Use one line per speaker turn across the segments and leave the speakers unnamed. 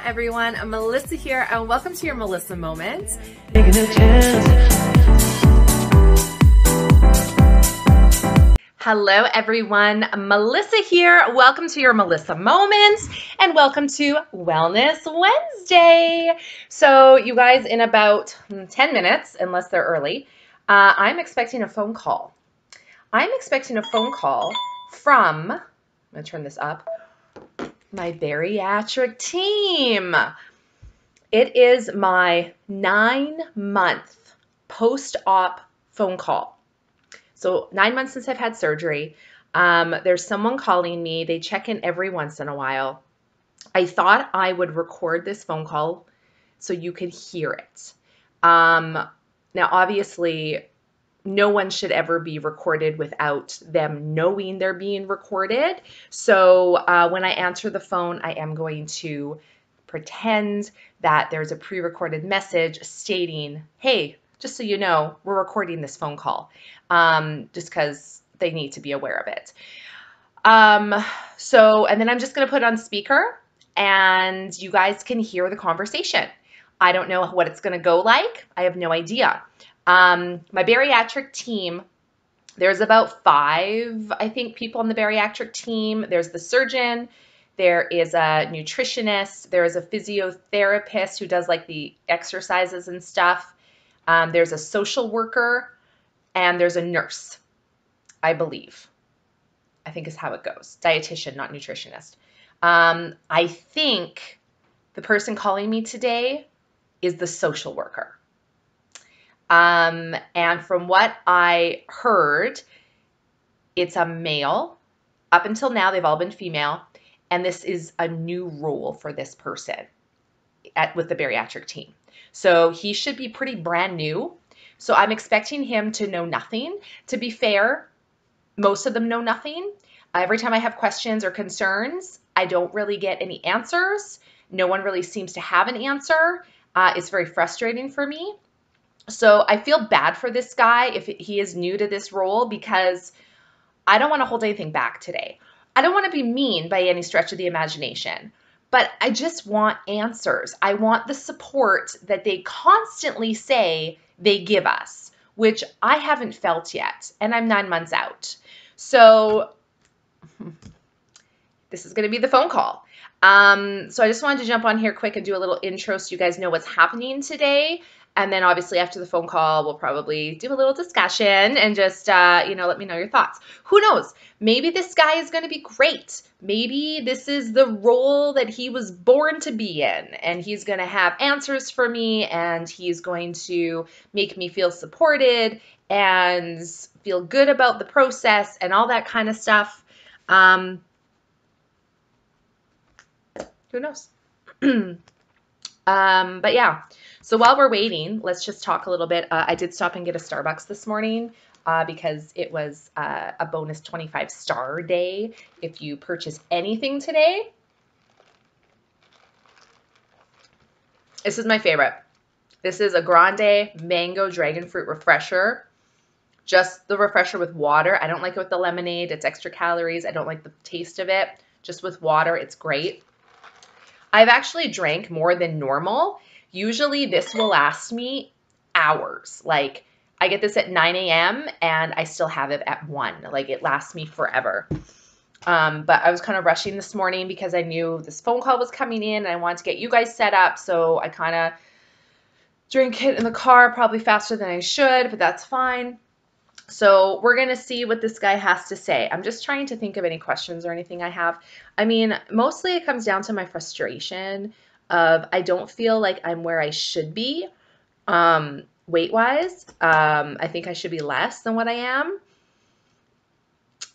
everyone, I'm Melissa here and welcome to your Melissa Moment. Hello everyone, Melissa here. Welcome to your Melissa Moments and welcome to Wellness Wednesday. So you guys, in about 10 minutes, unless they're early, I'm expecting a phone call. I'm expecting a phone call from, I'm going to turn this up, my bariatric team. It is my 9-month post-op phone call. So 9 months since I've had surgery. There's someone calling me. They check in every once in a while. I thought I would record this phone call so you could hear it. Now, obviously, no one should ever be recorded without them knowing they're being recorded. So when I answer the phone, I am going to pretend that there's a pre-recorded message stating, hey, just so you know, we're recording this phone call, just because they need to be aware of it. And then I'm just going to put it on speaker and you guys can hear the conversation. I don't know what it's going to go like. I have no idea. My bariatric team, there's about 5, I think, people on the bariatric team. There's the surgeon, there is a nutritionist, there is a physiotherapist who does like the exercises and stuff. There's a social worker and there's a nurse, I believe. I think is how it goes. Dietitian, not nutritionist. I think the person calling me today is the social worker. And from what I heard, it's a male. Up until now, they've all been female. And this is a new role for this person with the bariatric team. So he should be pretty brand new. So I'm expecting him to know nothing. To be fair, most of them know nothing. Every time I have questions or concerns, I don't really get any answers. No one really seems to have an answer. It's very frustrating for me. So I feel bad for this guy if he is new to this role because I don't want to hold anything back today. I don't want to be mean by any stretch of the imagination, but I just want answers. I want the support that they constantly say they give us, which I haven't felt yet, and I'm 9 months out. So this is going to be the phone call. So I just wanted to jump on here quick and do a little intro so you guys know what's happening today. And then obviously after the phone call, we'll probably do a little discussion and just, let me know your thoughts. Who knows? Maybe this guy is going to be great. Maybe this is the role that he was born to be in and he's going to have answers for me and he's going to make me feel supported and feel good about the process and all that kind of stuff. Who knows? But yeah. So while we're waiting, let's just talk a little bit. I did stop and get a Starbucks this morning because it was a bonus 25-star day if you purchase anything today. This is my favorite. This is a Grande Mango Dragon Fruit Refresher. Just the refresher with water. I don't like it with the lemonade. It's extra calories. I don't like the taste of it. Just with water, it's great. I've actually drank more than normal. Usually this will last me hours. Like I get this at 9 a.m. and I still have it at 1. Like it lasts me forever. But I was kind of rushing this morning because I knew this phone call was coming in and I wanted to get you guys set up. So I kind of drank it in the car, probably faster than I should, but that's fine. So we're going to see what this guy has to say. I'm just trying to think of any questions or anything I have. I mean, mostly it comes down to my frustration of I don't feel like I'm where I should be weight-wise. I think I should be less than what I am.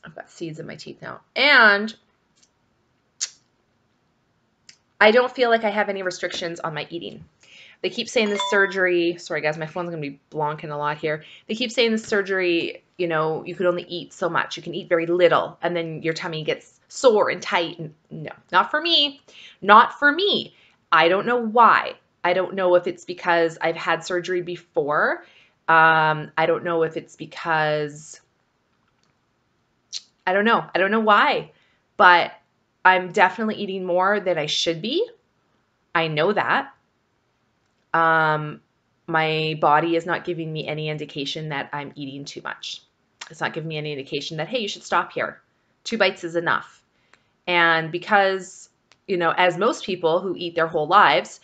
I've got seeds in my teeth now. And I don't feel like I have any restrictions on my eating. They keep saying this surgery, sorry guys, my phone's going to be blonking a lot here. They keep saying this surgery, you could only eat so much. You can eat very little and then your tummy gets sore and tight. And no, not for me. Not for me. I don't know why. I don't know if it's because I've had surgery before. I don't know if it's because, I don't know. I don't know why, but I'm definitely eating more than I should be. I know that. My body is not giving me any indication that I'm eating too much. It's not giving me any indication that, hey, you should stop here. 2 bites is enough. And because, as most people who eat their whole lives,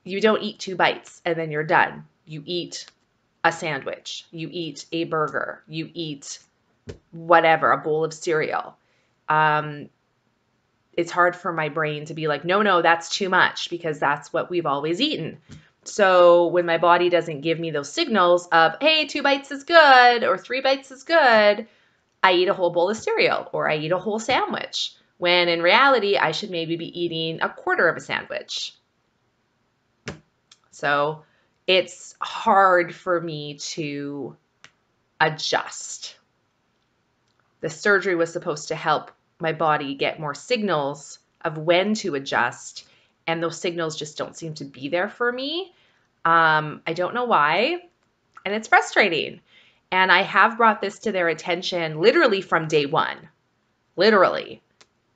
you don't eat 2 bites and then you're done. You eat a sandwich. You eat a burger. You eat whatever, a bowl of cereal. It's hard for my brain to be like, no, that's too much, because that's what we've always eaten. So when my body doesn't give me those signals of, hey, 2 bites is good or 3 bites is good, I eat a whole bowl of cereal or I eat a whole sandwich, when in reality, I should maybe be eating a quarter of a sandwich. So it's hard for me to adjust. The surgery was supposed to help my body get more signals of when to adjust, and those signals just don't seem to be there for me. I don't know why, and it's frustrating. And I have brought this to their attention literally from day one. Literally.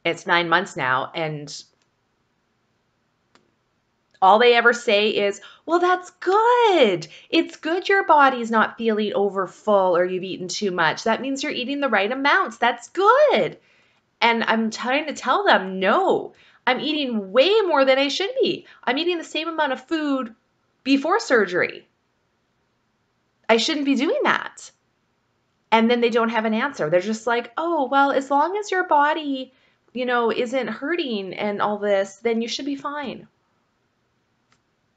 It's 9 months now, and all they ever say is, well, that's good. It's good your body's not feeling over full or you've eaten too much. That means you're eating the right amounts. That's good. And I'm trying to tell them, no, I'm eating way more than I should be. I'm eating the same amount of food before surgery. I shouldn't be doing that. And then they don't have an answer. They're just like, oh, well, as long as your body, isn't hurting and all this, then you should be fine.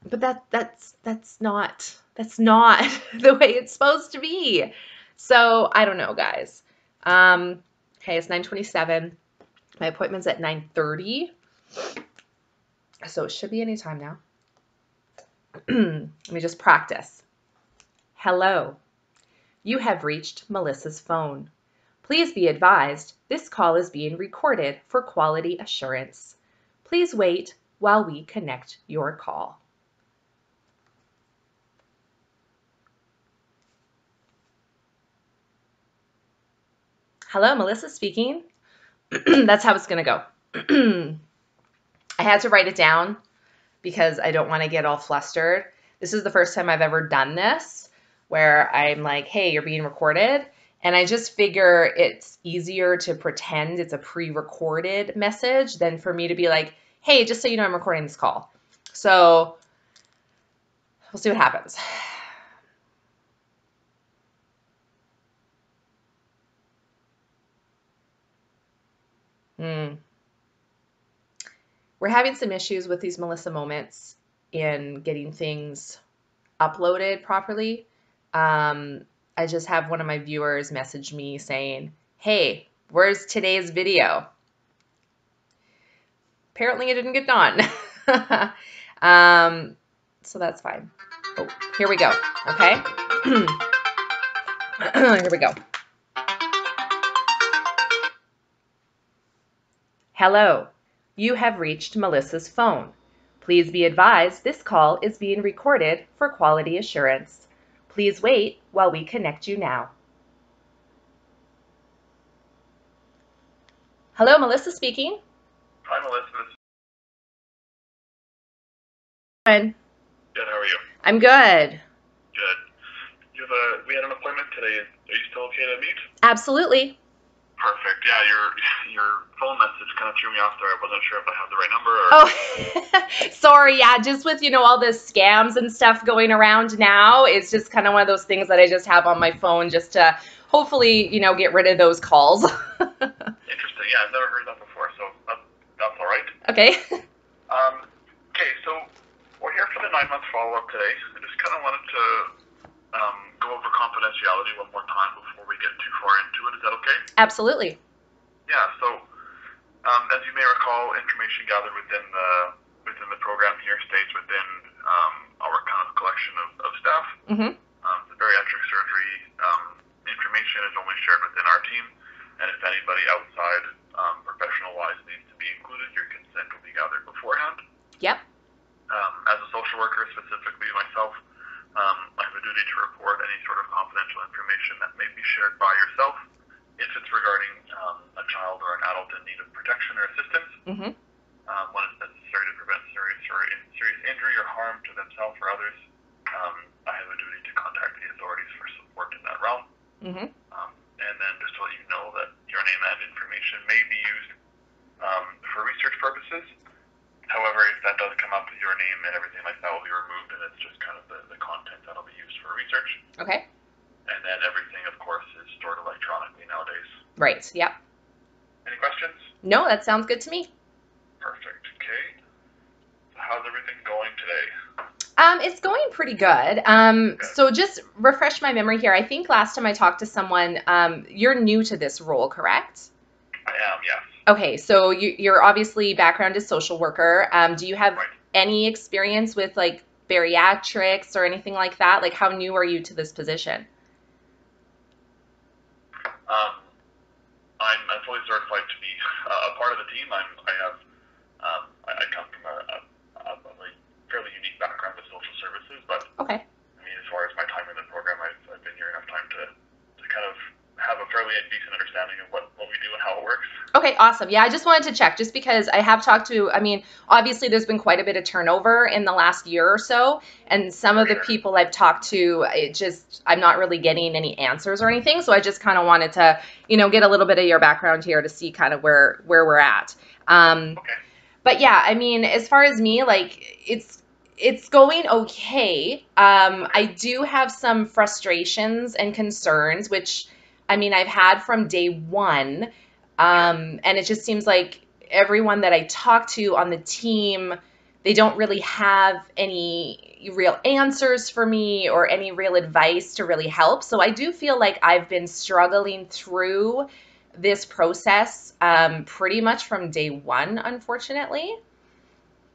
But that's not the way it's supposed to be. So I don't know, guys. Okay, it's 9:27. My appointment's at 9:30. So it should be any time now. Let me just practice. Hello. You have reached Melissa's phone. Please be advised this call is being recorded for quality assurance. Please wait while we connect your call. Hello, Melissa speaking. That's how it's going to go. I had to write it down because I don't want to get all flustered. This is the first time I've ever done this where I'm like, hey, you're being recorded. And I just figure it's easier to pretend it's a pre-recorded message than for me to be like, hey, just so you know, I'm recording this call. So we'll see what happens. We're having some issues with these Melissa moments in getting things uploaded properly. I just have one of my viewers message me saying, hey, where's today's video? Apparently it didn't get done. So that's fine. Oh, here we go. Okay. Here we go. Hello. You have reached Melissa's phone. Please be advised this call is being recorded for quality assurance. Please wait while we connect you now. Hello, Melissa speaking.
Hi, Melissa.
Good.
Good, how are you?
I'm good.
Good. We had an appointment today. Are you still okay to meet?
Absolutely.
Perfect. Yeah, your phone message kind of threw me off there. I wasn't sure if I had the right number or...
Oh, sorry. Yeah, just with, all the scams and stuff going around now, it's just kind of one of those things that I just have on my phone just to hopefully, get rid of those calls.
Interesting. Yeah, I've never heard that before, so that's all right.
Okay.
Okay, so we're here for the 9-month follow-up today. I just kind of wanted to go over confidentiality one more time before we get too far into it. Is that okay?
Absolutely.
Yeah, so as you may recall, information gathered within the program here stays within our kind of collection of staff.
Mm-hmm.
The bariatric surgery information is only shared within our team, and if anybody outside professional-wise needs to be included, your consent will be gathered beforehand.
Yep.
As a social worker, specifically myself, I have a duty to report any sort of confidential information that may be shared by yourself if it's regarding a child or an adult in need of protection or assistance,
Mm-hmm.
when it's necessary to prevent serious or know that your name and information may be used for research purposes. However, if that does come up, your name and everything like that will be removed, and it's just kind of the content that'll be used for research.
Okay.
And then everything, of course, is stored electronically nowadays.
Right. Yep.
Any questions?
No, that sounds good to me.
Perfect. Okay. So how's everything going today?
It's going pretty good. So just refresh my memory here. I think last time I talked to someone, you're new to this role, correct?
I am, yes.
Okay, so your obviously background is social worker. Do you have any experience with like bariatrics or anything like that? Like, how new are you to this position?
I'm fully certified to be a part of the team. I come from a fairly unique background with social services, but
okay.
I mean, as far as my time in the program, I've been here enough time to kind of have a fairly decent understanding of what we do and how it works.
Okay, awesome. Yeah, I just wanted to check just because I have talked to, I mean, obviously there's been quite a bit of turnover in the last year or so, and some of the people I've talked to, I'm not really getting any answers or anything, so I just kind of wanted to, get a little bit of your background here to see kind of where we're at.
Okay.
But yeah, I mean, as far as me, like, it's going okay. I do have some frustrations and concerns, which, I mean, I've had from day one. And it just seems like everyone that I talk to on the team, they don't really have any real answers for me or any real advice to really help. So I do feel like I've been struggling through this process pretty much from day one, unfortunately.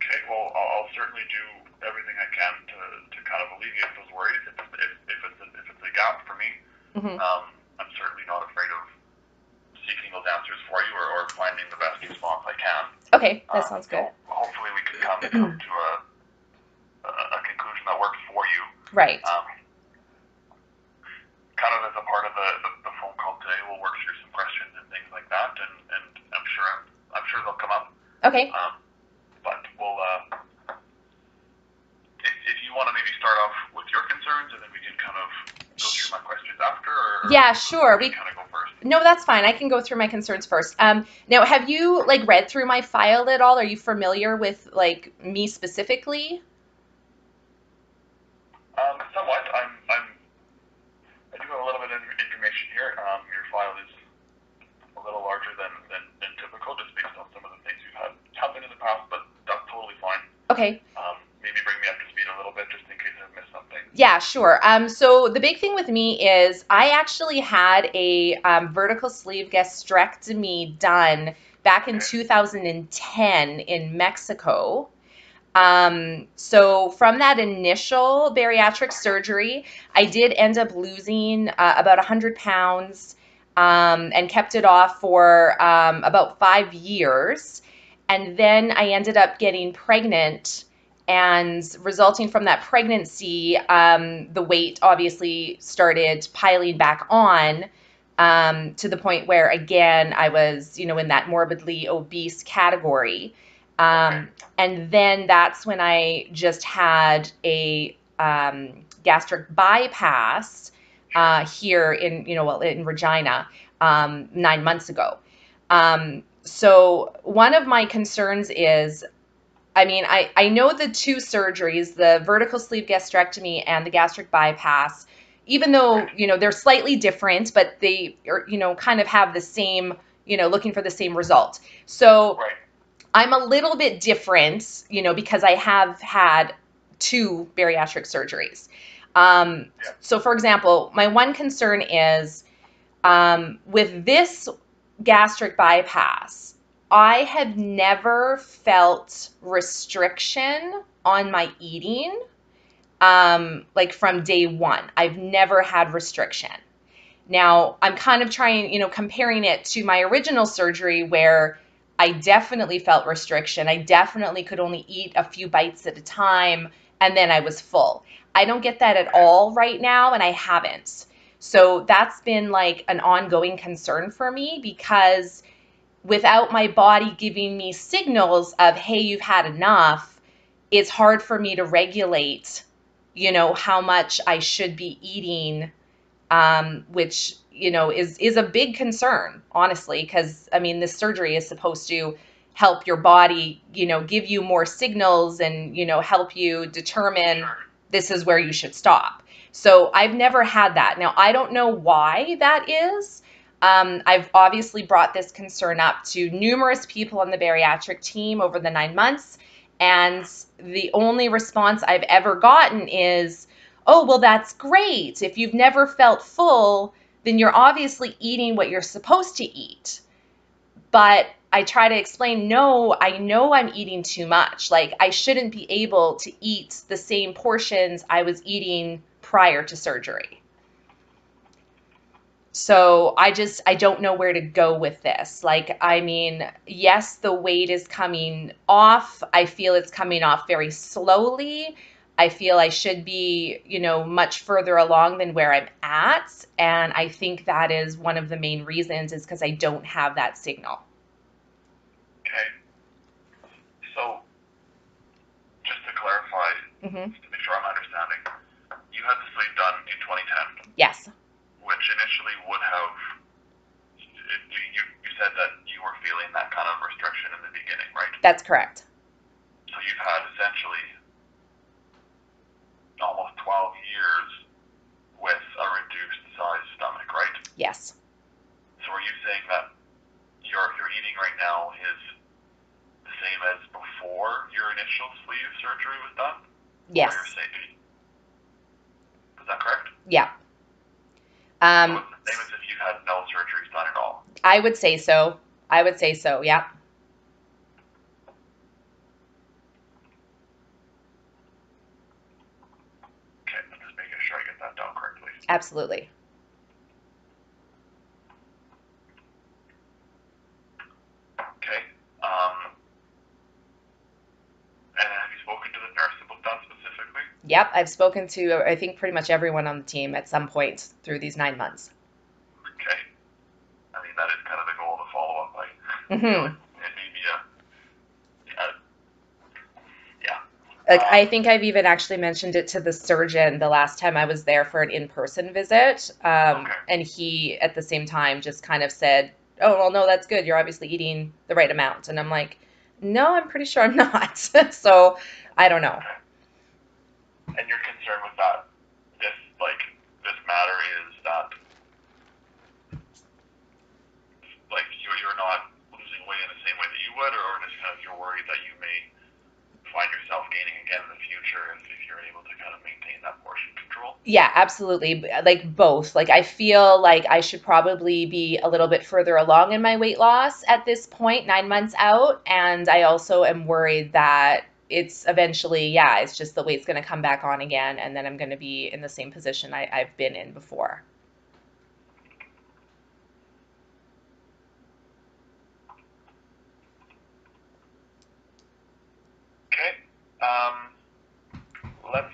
Okay, well, I'll certainly do everything I can to kind of alleviate those worries. If it's a gap for me, I'm certainly not afraid of seeking those answers for you or finding the best response I can.
Okay, that sounds good.
So hopefully we can come to a conclusion that works for you.
Right.
Kind of as a part of the phone call today, we'll work through some questions and things like that, and I'm sure they'll come up.
Okay.
But we'll if you want to maybe start off with your concerns, and then we can kind of go through my questions after.
Yeah, sure.
We kind of go first.
No, that's fine. I can go through my concerns first. Now, have you like read through my file at all? Are you familiar with like me specifically?
Somewhat. I do have a little bit of information here. Your file is a little larger than typical, just based on some of the things you've had happen in the past, but that's totally fine.
Okay.
Maybe bring me up to speed a little bit, just in case I've missed something.
Yeah, sure. So the big thing with me is I actually had a vertical sleeve gastrectomy done back in 2010 in Mexico. So from that initial bariatric surgery, I did end up losing about 100 pounds and kept it off for about 5 years. And then I ended up getting pregnant, and resulting from that pregnancy, the weight obviously started piling back on to the point where, again, I was, in that morbidly obese category. And then that's when I just had a gastric bypass here in Regina 9 months ago. So one of my concerns is, I mean, I know the two surgeries, the vertical sleeve gastrectomy and the gastric bypass, even though, they're slightly different, but they are, kind of have the same, looking for the same result. So I'm a little bit different, because I have had 2 bariatric surgeries. So for example, my one concern is with this gastric bypass, I have never felt restriction on my eating, like from day one. I've never had restriction. Now, I'm kind of trying, comparing it to my original surgery where I definitely felt restriction. I definitely could only eat a few bites at a time, and then I was full. I don't get that at all right now, and I haven't. So that's been like an ongoing concern for me, because without my body giving me signals of, hey, you've had enough, it's hard for me to regulate, how much I should be eating which, is a big concern, honestly, because, I mean, this surgery is supposed to help your body, give you more signals and, help you determine this is where you should stop. So I've never had that. Now, I don't know why that is. I've obviously brought this concern up to numerous people on the bariatric team over the 9 months, and the only response I've ever gotten is, oh, well, that's great. If you've never felt full, then you're obviously eating what you're supposed to eat. But I try to explain, no, I know I'm eating too much. Like, I shouldn't be able to eat the same portions I was eating prior to surgery. So I don't know where to go with this. Like, I mean, yes, the weight is coming off. I feel it's coming off very slowly. I feel I should be, much further along than where I'm at. And I think that is one of the main reasons, is because I don't have that signal.
Okay. So, just to clarify, just to make sure I'm understanding, you had the sleep done in 2010.
Yes.
Which initially would have, you said that you were feeling that kind of restriction in the beginning, right?
That's correct.
So you've had essentially almost 12 years with a reduced size stomach, right?
Yes.
So are you saying that your eating right now is the same as before your initial sleeve surgery was done?
Yes.
Is that correct?
Yeah.
So it's the same as if you had no surgeries done at all?
I would say so. Yeah.
Okay, I'm just making sure I get that down correctly.
Absolutely.
Okay. And have you spoken to the nurse about that specifically?
Yep, I've spoken to, I think, pretty much everyone on the team at some point through these 9 months.
Okay. I mean, that is kind of the goal to follow up. It may be yeah.
Like, I think I've even actually mentioned it to the surgeon the last time I was there for an in-person visit.
Okay.
And he, at the same time, just kind of said, oh, well, no, that's good. You're obviously eating the right amount. And I'm like, no, I'm pretty sure I'm not. So I don't know.
Okay. And your concern with that, this matter is that, you're not losing weight in the same way that you would, or just kind of you're worried that you may find yourself gaining again in the future if you're able to kind of maintain that portion control?
Yeah, absolutely. Like, both. Like, I feel like I should probably be a little bit further along in my weight loss at this point, 9 months out. And I also am worried that it's eventually, it's just the weight's going to come back on again, and then I'm going to be in the same position I've been in before.
Okay. Let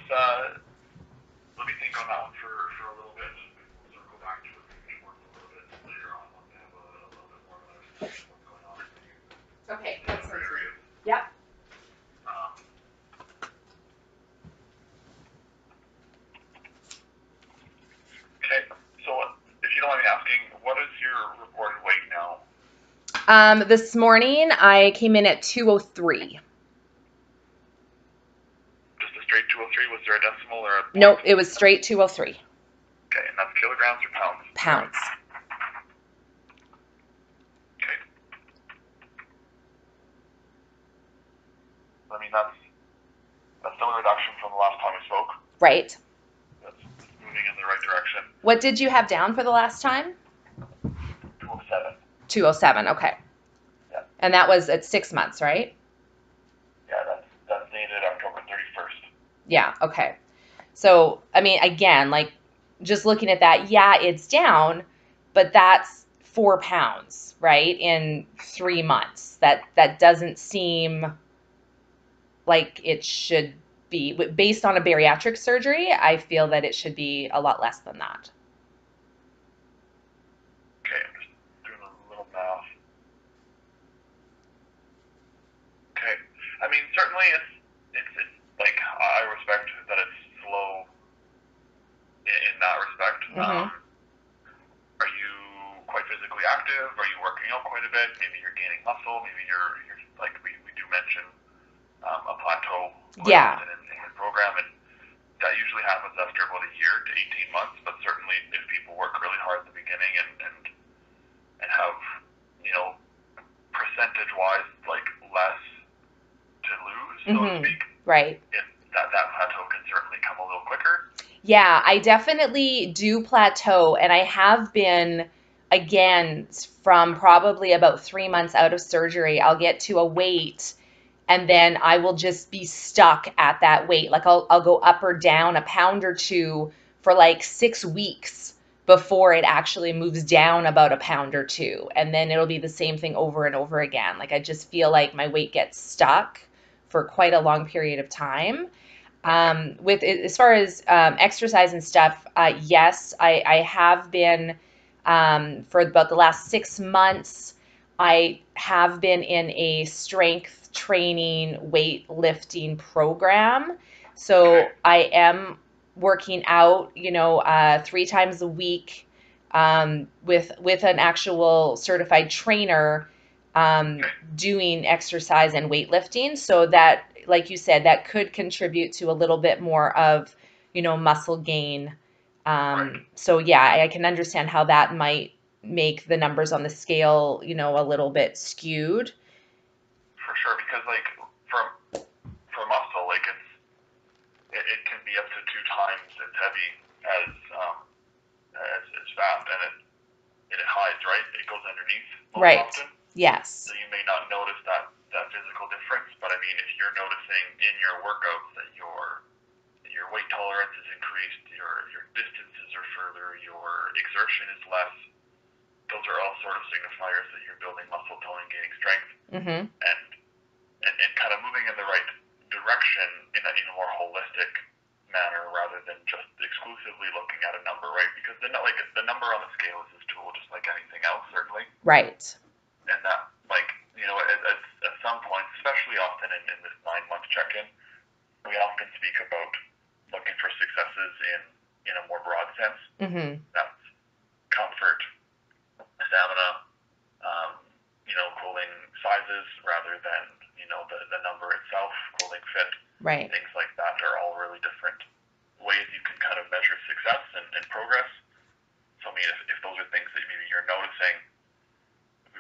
me think on that one for a little bit. We'll circle back to it maybe a little bit later on once I have a little bit more of an understanding of what's going on for you.
Okay.
In other areas.
Yep.
Okay. So if you don't mind me asking, what is your reported weight now?
This morning I came in at 203.
Just a straight 203? Was there a decimal or a point?
Nope, it was straight 203.
Okay, and that's kilograms or pounds?
Pounds.
Okay. I mean, that's still a reduction from the last time we spoke.
Right.
That's moving in the right direction.
What did you have down for the last time?
207.
207, okay.
Yeah.
And that was at 6 months, right?
Yeah, that's dated October 31st.
Yeah, okay. So, I mean, again, like, just looking at that, it's down, but that's 4 pounds, right, in 3 months. That doesn't seem like it should be. Based on a bariatric surgery, I feel that it should be a lot less than that.
Okay, I'm just doing a little math. Okay. I mean, certainly it's I respect that it's slow in that respect. are you working out quite a bit? Maybe you're gaining muscle. Maybe you're like we do mention a plateau quite often in the program, and that usually happens after about a year to 18 months. But certainly, if people work really hard at the beginning and have, percentage-wise, like less to lose, so to speak,
right?
That plateau can certainly come a little quicker.
Yeah, I definitely do plateau, and I have been, again, from probably about 3 months out of surgery. I'll get to a weight, and then I will just be stuck at that weight. Like I'll go up or down a pound or two for like 6 weeks before it actually moves down about a pound or two, and then it'll be the same thing over and over again. Like I just feel like my weight gets stuck for quite a long period of time. With as far as exercise and stuff, yes, I have been for about the last 6 months. I have been in a strength training weightlifting program, so I am working out, 3 times a week with an actual certified trainer doing exercise and weightlifting, so that, like you said, that could contribute to a little bit more of, muscle gain. So yeah, I can understand how that might make the numbers on the scale, a little bit skewed.
For sure, because like for muscle, like it can be up to 2 times as heavy as fat, and it hides, right? It goes underneath most often.
Yes.
So you may not notice that physical difference, but I mean, if you're noticing in your workouts that your weight tolerance is increased, your distances are further, your exertion is less, those are all sort of signifiers that you're building muscle tone and gaining strength, and kind of moving in the right direction in a more holistic manner rather than just exclusively looking at a number, right? Because the number on the scale is this tool just like anything else, certainly.
Right.
And that, at some point, especially often in this 9-month check-in, we often speak about looking for successes in a more broad sense. That's comfort, stamina, clothing sizes rather than, the number itself, clothing fit.
Right.
Things like that are all really different ways you can kind of measure success and progress. So, I mean, if those are things that maybe you're noticing,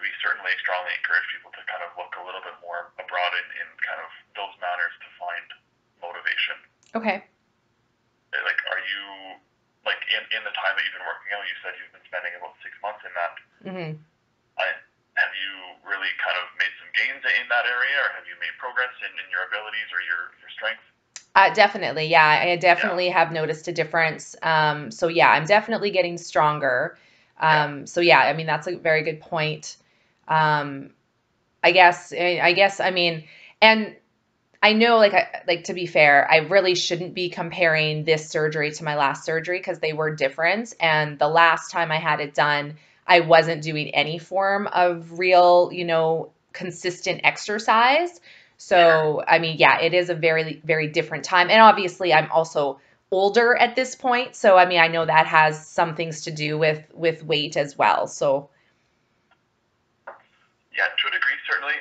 we certainly strongly encourage people to kind of look a little bit more abroad in kind of those manners to find motivation.
Okay.
Like, are you, like, in the time that you've been working out, you said you've been spending about 6 months in that. Have you really kind of made some gains in that area, or have you made progress in your abilities or your strengths?
Definitely. Yeah, I definitely have noticed a difference. So yeah, I'm definitely getting stronger. So yeah, I mean, that's a very good point. I guess, I mean, and I know, like to be fair, I really shouldn't be comparing this surgery to my last surgery because they were different. And the last time I had it done, I wasn't doing any form of real, consistent exercise. So, I mean, yeah, it is a very, very different time. And obviously I'm also older at this point. So, I mean, I know that has some things to do with weight as well. So.
Yeah, to a degree, certainly.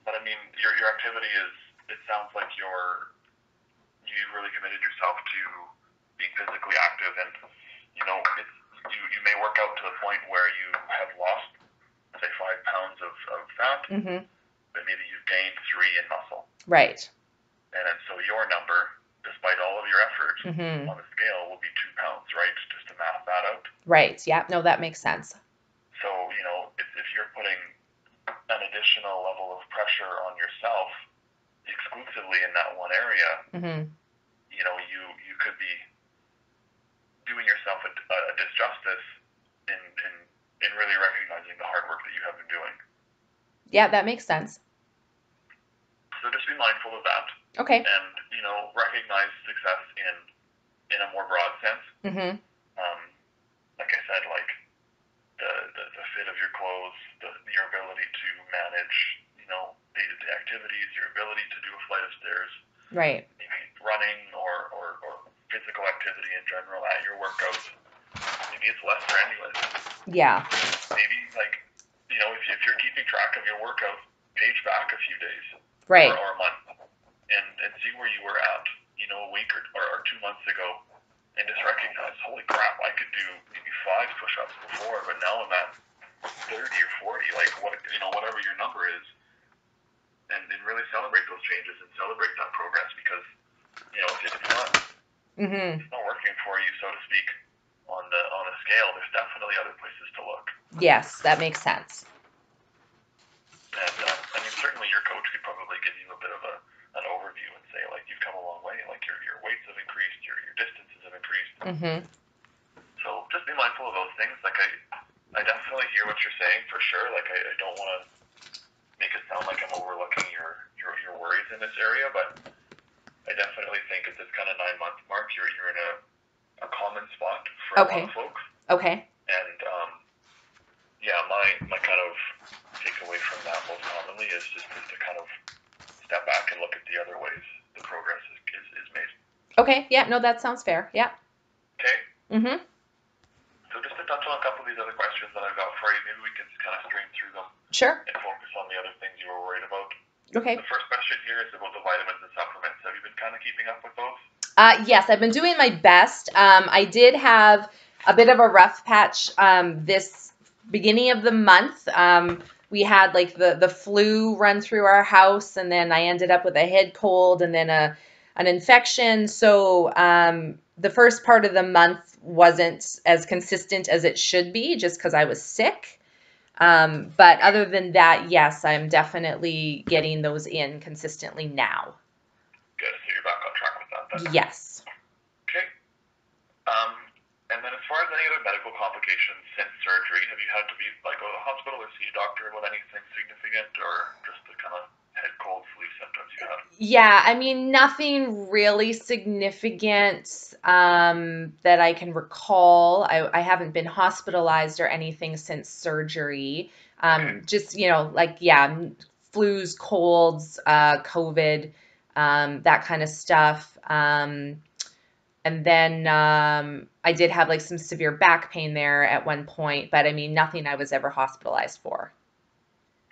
But I mean, your activity it sounds like you really committed yourself to being physically active, and, you may work out to the point where you have lost, say, 5 pounds of fat, but maybe you've gained 3 in muscle.
Right.
And then so your number, despite all of your effort on the scale, will be 2 pounds, right? Just to math that out.
Right. Yeah. No, that makes sense.
So, if you're putting an additional level of pressure on yourself exclusively in that one area, you could be doing yourself a disjustice in really recognizing the hard work that you have been doing.
Yeah, that makes sense.
So just be mindful of that.
Okay.
And, recognize success in a more broad sense. Like I said, like the fit of your clothes, your ability to manage, day-to-day activities, your ability to do a flight of stairs.
Right.
Maybe running or physical activity in general at your workouts. Maybe it's less strenuous.
Yeah.
Maybe, like, keeping track of your workout page back a few days,
right,
or a month, and see where you were at, a week or 2 months ago, and just recognize, holy crap, I could do maybe 5 push-ups before, but now I'm at 30 or 40, like whatever your number is, and really celebrate those changes and celebrate that progress, because if it's not working for you, so to speak, on a scale, there's definitely other places to look.
Yes, that makes sense.
And I mean, certainly your coach could probably give you a bit of an overview and say, like, you've come a long way, like your weights have increased, your distances have increased. So just be mindful of those things. Like, I definitely hear what you're saying, for sure. Like, I don't want to make it sound like I'm overlooking your worries in this area, but I definitely think at this kind of 9-month mark, you're in a common spot for a lot of folks.
Okay.
And yeah, my kind of takeaway from that most commonly is just to kind of step back and look at the other ways the progress is made.
Okay. Yeah. No, that sounds fair. Yeah.
Okay. So just to touch on a couple of these other questions that I've got for you, maybe we can kind of stream through them.
Sure.
And focus on the other things you were worried about.
Okay.
The first question here is about the vitamins and supplements. Have you been kind of keeping up with those?
Yes, I've been doing my best. I did have a bit of a rough patch this beginning of the month. We had like the flu run through our house, and then I ended up with a head cold and then an infection. So the first part of the month wasn't as consistent as it should be, just because I was sick. But other than that, yes, I'm definitely getting those in consistently now.
Good. So you're back on track with that then?
Yes.
Okay. And then as far as any other medical complications since surgery, have you had to go to the hospital or see a doctor with anything significant, or just the kind of head cold, flu symptoms you had?
Yeah, I mean, nothing really significant that I can recall. I haven't been hospitalized or anything since surgery. Just, flus, colds, COVID, that kind of stuff. And then I did have like some severe back pain there at one point, but I mean, nothing I was ever hospitalized for.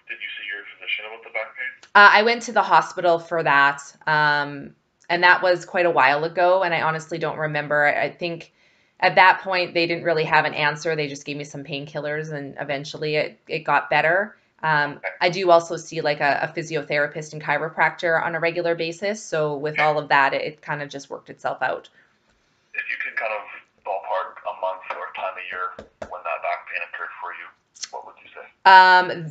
Did you see your physician about the back pain?
I went to the hospital for that, and that was quite a while ago, and I honestly don't remember. I think at that point they didn't really have an answer. They just gave me some painkillers, and eventually it got better. I do also see like a physiotherapist and chiropractor on a regular basis, so with all of that, it kind of just worked itself out.
If you could kind of ballpark a month or time of year when that back pain occurred for you, what would you say?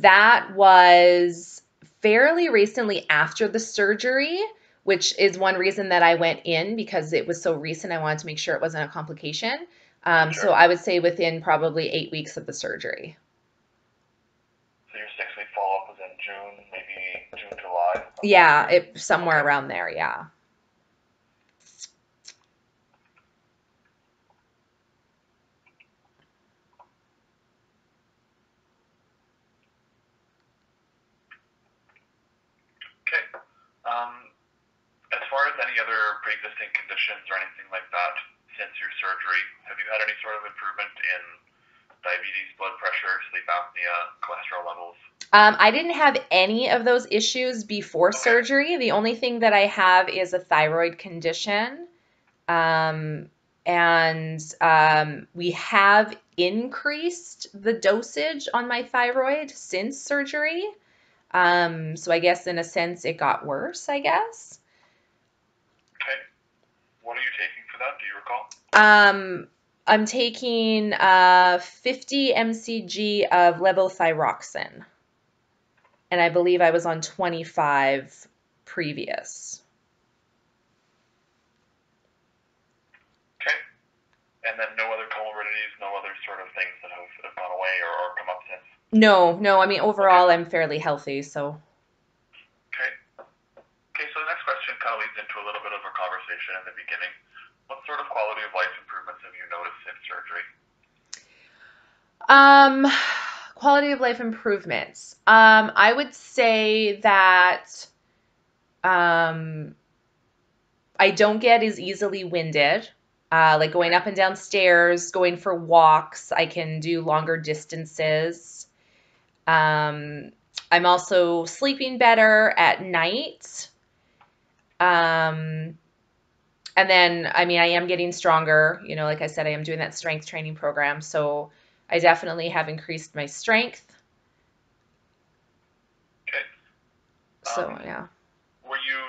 That was fairly recently after the surgery, which is one reason that I went in, because it was so recent. I wanted to make sure it wasn't a complication.
Sure.
So I would say within probably 8 weeks of the surgery.
So your 6-week follow-up was in June, maybe June, July?
Yeah, somewhere around there, yeah.
As far as any other pre-existing conditions or anything like that since your surgery, have you had any sort of improvement in diabetes, blood pressure, sleep apnea, cholesterol levels?
I didn't have any of those issues before surgery. The only thing that I have is a thyroid condition. We have increased the dosage on my thyroid since surgery. So I guess in a sense it got worse, I guess.
Okay. What are you taking for that? Do you recall?
I'm taking 50 mcg of levothyroxine. And I believe I was on 25 previous.
Okay. And then no other comorbidities, no other sort of things that have gone away or come up since?
No. I mean, overall, I'm fairly healthy, so.
Okay. Okay, so the next question kind of leads into a little bit of a conversation in the beginning. What sort of quality of life improvements have you noticed since surgery?
Quality of life improvements. I would say that I don't get as easily winded. Like going up and down stairs, going for walks, I can do longer distances. I'm also sleeping better at night. And then, I mean, I am getting stronger. You know, like I said, I am doing that strength training program. So I definitely have increased my strength.
Okay.
So, yeah.
Were you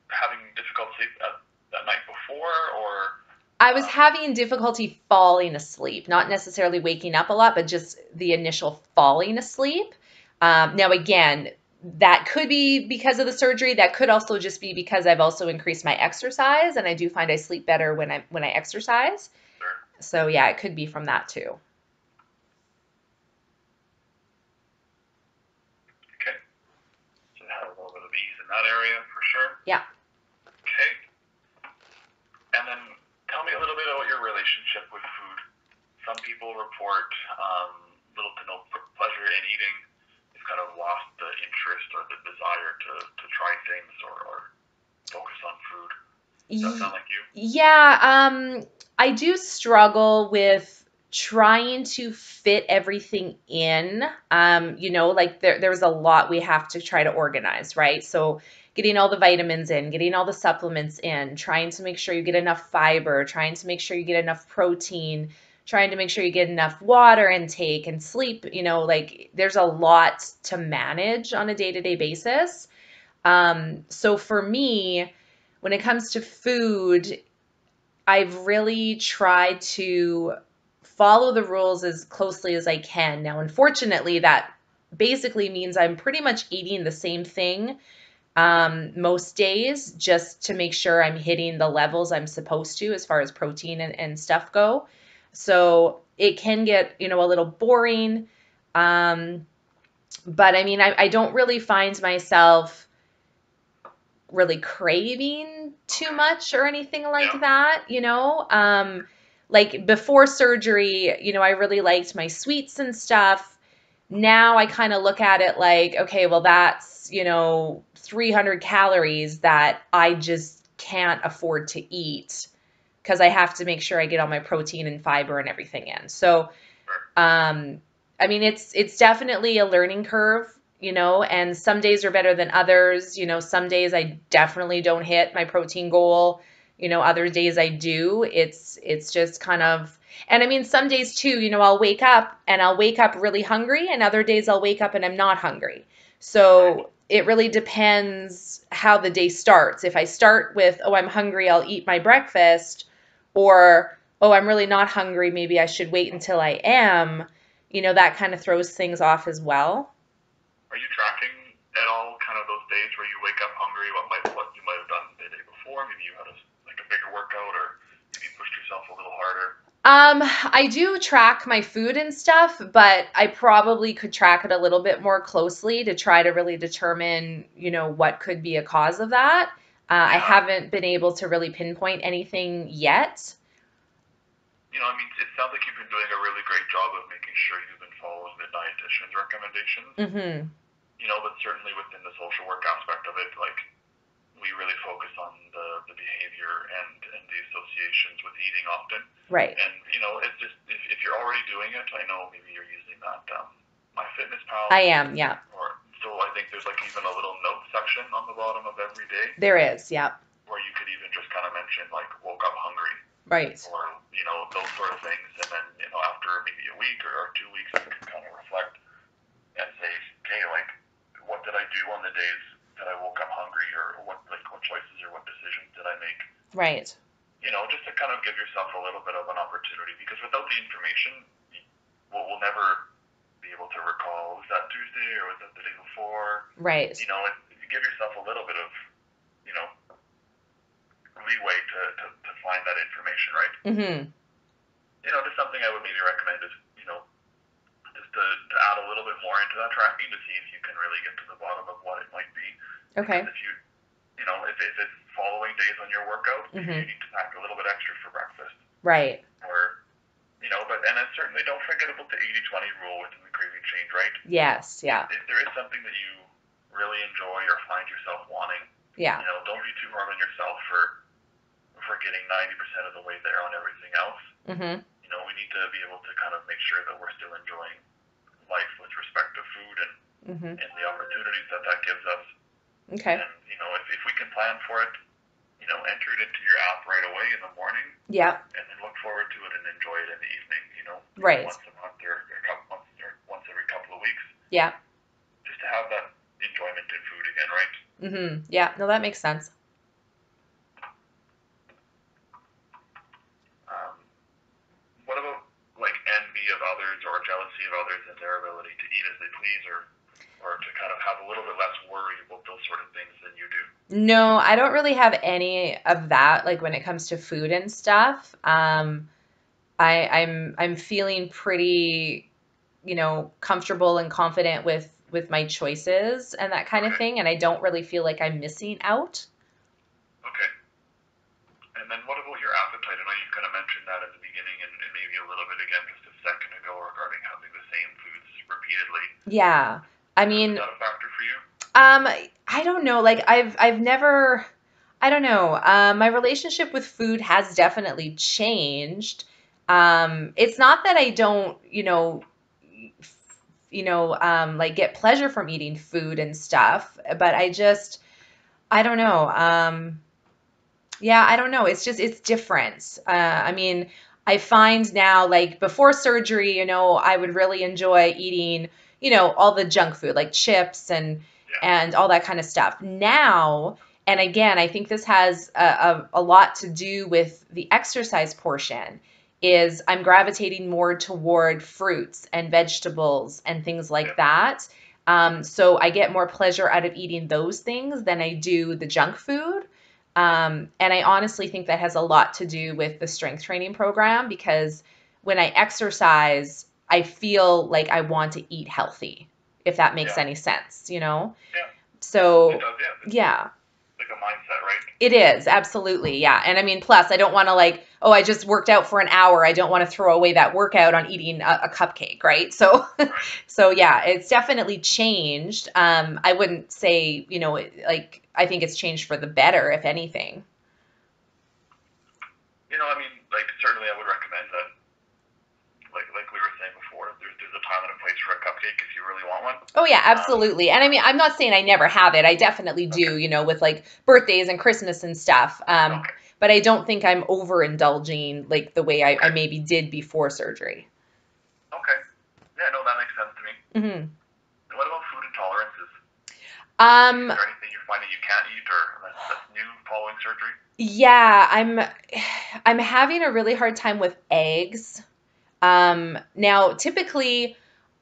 having difficult sleep that night before, or?
I was having difficulty falling asleep, not necessarily waking up a lot, but just the initial falling asleep. Now, again, that could be because of the surgery. That could also just be because I've also increased my exercise, and I do find I sleep better when I exercise.
Sure.
So yeah, it could be from that too.
Okay. So you had a little bit of ease in that area for sure.
Yeah.
Okay. And then tell me a little bit about your relationship with food. Some people report little to no pleasure in eating. They've kind of lost the interest or the desire to try things or focus on food. Does that sound like you?
Yeah, I do struggle with trying to fit everything in. You know, like there's a lot we have to try to organize, right? So getting all the vitamins in, getting all the supplements in, trying to make sure you get enough fiber, trying to make sure you get enough protein, trying to make sure you get enough water intake and sleep, you know, like there's a lot to manage on a day-to-day basis. So for me, when it comes to food, I've really tried to follow the rules as closely as I can. Now, unfortunately, that basically means I'm pretty much eating the same thing most days just to make sure I'm hitting the levels I'm supposed to as far as protein and stuff go. So it can get, you know, a little boring. But I mean, I don't really find myself really craving too much or anything like that, you know. Like before surgery, you know, I really liked my sweets and stuff. Now I kind of look at it like, okay, well, that's, you know, 300 calories that I just can't afford to eat because I have to make sure I get all my protein and fiber and everything in. So, I mean, it's definitely a learning curve, you know, and some days are better than others. You know, some days I definitely don't hit my protein goal. You know, other days I do. It's just kind of, and I mean, some days too, you know, I'll wake up and I'll wake up really hungry, and other days I'll wake up and I'm not hungry. So it really depends how the day starts. If I start with, oh, I'm hungry, I'll eat my breakfast, or, oh, I'm really not hungry, maybe I should wait until I am, you know, that kind of throws things off as well.
Are you tracking at all kind of those days where you wake up hungry, what you might have done the day before? Maybe you had a bigger workout, or maybe you pushed yourself a little harder?
I do track my food and stuff, but I probably could track it a little bit more closely to try to really determine, you know, what could be a cause of that. I haven't been able to really pinpoint anything yet.
You know, I mean, it sounds like you've been doing a really great job of making sure you've been following the dietitian's recommendations.
Mm-hmm.
You know, but certainly within the social work aspect of it, like, we really focus on the behavior and the associations with eating often.
Right.
And, you know, it's just, if you're already doing it, I know maybe you're using that MyFitnessPal.
I am, yeah.
So I think there's like even a little note section on the bottom of every day.
There is, yeah.
Where you could even just kind of mention like, woke up hungry.
Right.
Or, you know, those sort of things. And then, you know, after maybe a week or 2 weeks, you can kind of reflect and say, okay, like, what did I do on the days that I woke up hungry, or what choices or what decisions did I make?
Right.
You know, just to kind of give yourself a little bit of an opportunity, because without the information, we'll never be able to recall, was that Tuesday or was that the day before?
Right.
You know, you give yourself a little bit of, you know, leeway to find that information, right?
Mm-hmm.
You know, just something I would maybe recommend is, you know, just to add a little bit more into that tracking to see if you can really get to the bottom of what it might be.
Okay.
Because if you know, if it's following days on your workout,
mm-hmm.
you need to pack a little bit extra for breakfast.
Right.
Or, you know, and then certainly don't forget about the 80-20 rule within the craving change, right?
Yes, yeah.
If there is something that you really enjoy or find yourself wanting,
yeah.
You know, don't be too hard on yourself for getting 90% of the way there on everything else.
Mm-hmm.
You know, we need to be able to kind of make sure that we're still enjoying life with respect to food and the opportunities opportunities that gives us.
Okay.
And, if we can plan for it, enter it into your app right away in the morning.
Yeah.
And then look forward to it and enjoy it in the evening,
Right.
once a month or a couple months or once every couple of weeks.
Yeah.
Just to have that enjoyment in food again, right?
Mm-hmm. Yeah. No, that makes sense.
What about like envy of others or jealousy of others and their ability to eat as they please, or to kind of have a little bit less worry about those sort of things than you do?
No, I don't really have any of that, like when it comes to food and stuff. I'm feeling pretty, comfortable and confident with my choices and that kind of thing, and I don't really feel like I'm missing out.
Okay. And then what about your appetite? I know you kind of mentioned that at the beginning and maybe a little bit again just a second ago regarding having the same foods repeatedly.
Yeah. I mean,
is that a factor for you?
I don't know. Like I've never, I don't know. My relationship with food has definitely changed. It's not that I don't, like get pleasure from eating food and stuff, but I don't know. Yeah, I don't know. It's different. I mean, I find now, like before surgery, I would really enjoy eating, all the junk food, like chips and all that kind of stuff. Now, and again, I think this has a lot to do with the exercise portion, is I'm gravitating more toward fruits and vegetables and things like that. So I get more pleasure out of eating those things than I do the junk food. And I honestly think that has a lot to do with the strength training program, because when I exercise, I feel like I want to eat healthy, if that makes any sense,
Yeah.
So,
It does, yeah.
yeah.
Like a mindset, right?
It is, absolutely, yeah. And I mean, plus, I don't want to I just worked out for an hour. I don't want to throw away that workout on eating a cupcake, right? So,
Right.
so yeah, it's definitely changed. I wouldn't say, I think it's changed for the better, if anything.
I mean, like certainly I would recommend that. Like we were saying before, there's a time and a place for a cupcake if you really want one.
Oh yeah, absolutely. And I mean, I'm not saying I never have it. I definitely do, with like birthdays and Christmas and stuff. But I don't think I'm overindulging like the way I maybe did before surgery.
Okay. Yeah, no, that makes sense to me.
Mm-hmm.
And what about food intolerances?
Is
there anything you're finding you can't eat or that's new following surgery?
Yeah, I'm having a really hard time with eggs. Now typically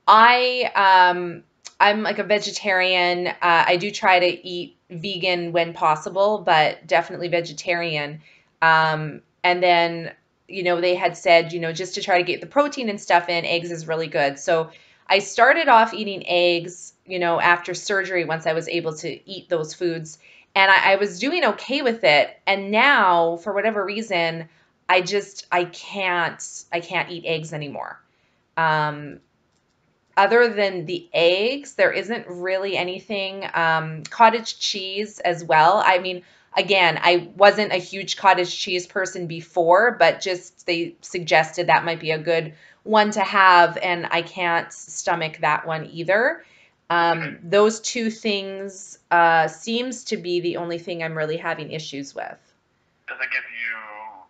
I'm like a vegetarian. I do try to eat vegan when possible, but definitely vegetarian. And then, they had said, just to try to get the protein and stuff in, eggs is really good. So I started off eating eggs, after surgery once I was able to eat those foods. And I was doing okay with it. And now, for whatever reason, I can't eat eggs anymore. Other than the eggs, there isn't really anything. Cottage cheese as well. I mean, again, I wasn't a huge cottage cheese person before, but just they suggested that might be a good one to have, and I can't stomach that one either. Those two things seems to be the only thing I'm really having issues with.
Does it give you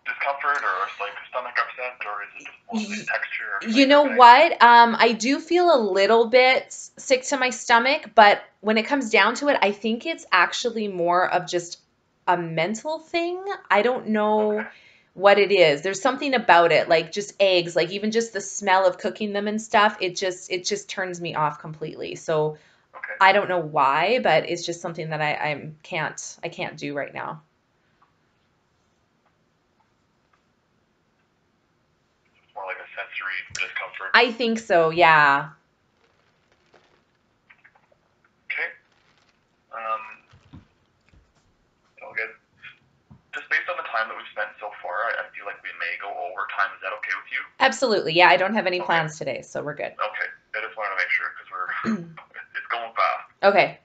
discomfort or like stomach upset, or is it just mostly texture or flavor?
You know what? I do feel a little bit sick to my stomach, but when it comes down to it, I think it's actually more of just a mental thing. I don't know what it is. There's something about it, like just eggs, like even just the smell of cooking them and stuff, it just turns me off completely. So I don't know why, but it's just something that I can't do right now.
More like a sensory discomfort.
I think so, yeah.
Okay. Okay. Just based on the time that we've spent so far, I feel like we may go over time. Is that okay with you?
Absolutely. Yeah, I don't have any plans today, so we're good.
Okay. I just wanted to make sure because it's going fast.
Okay.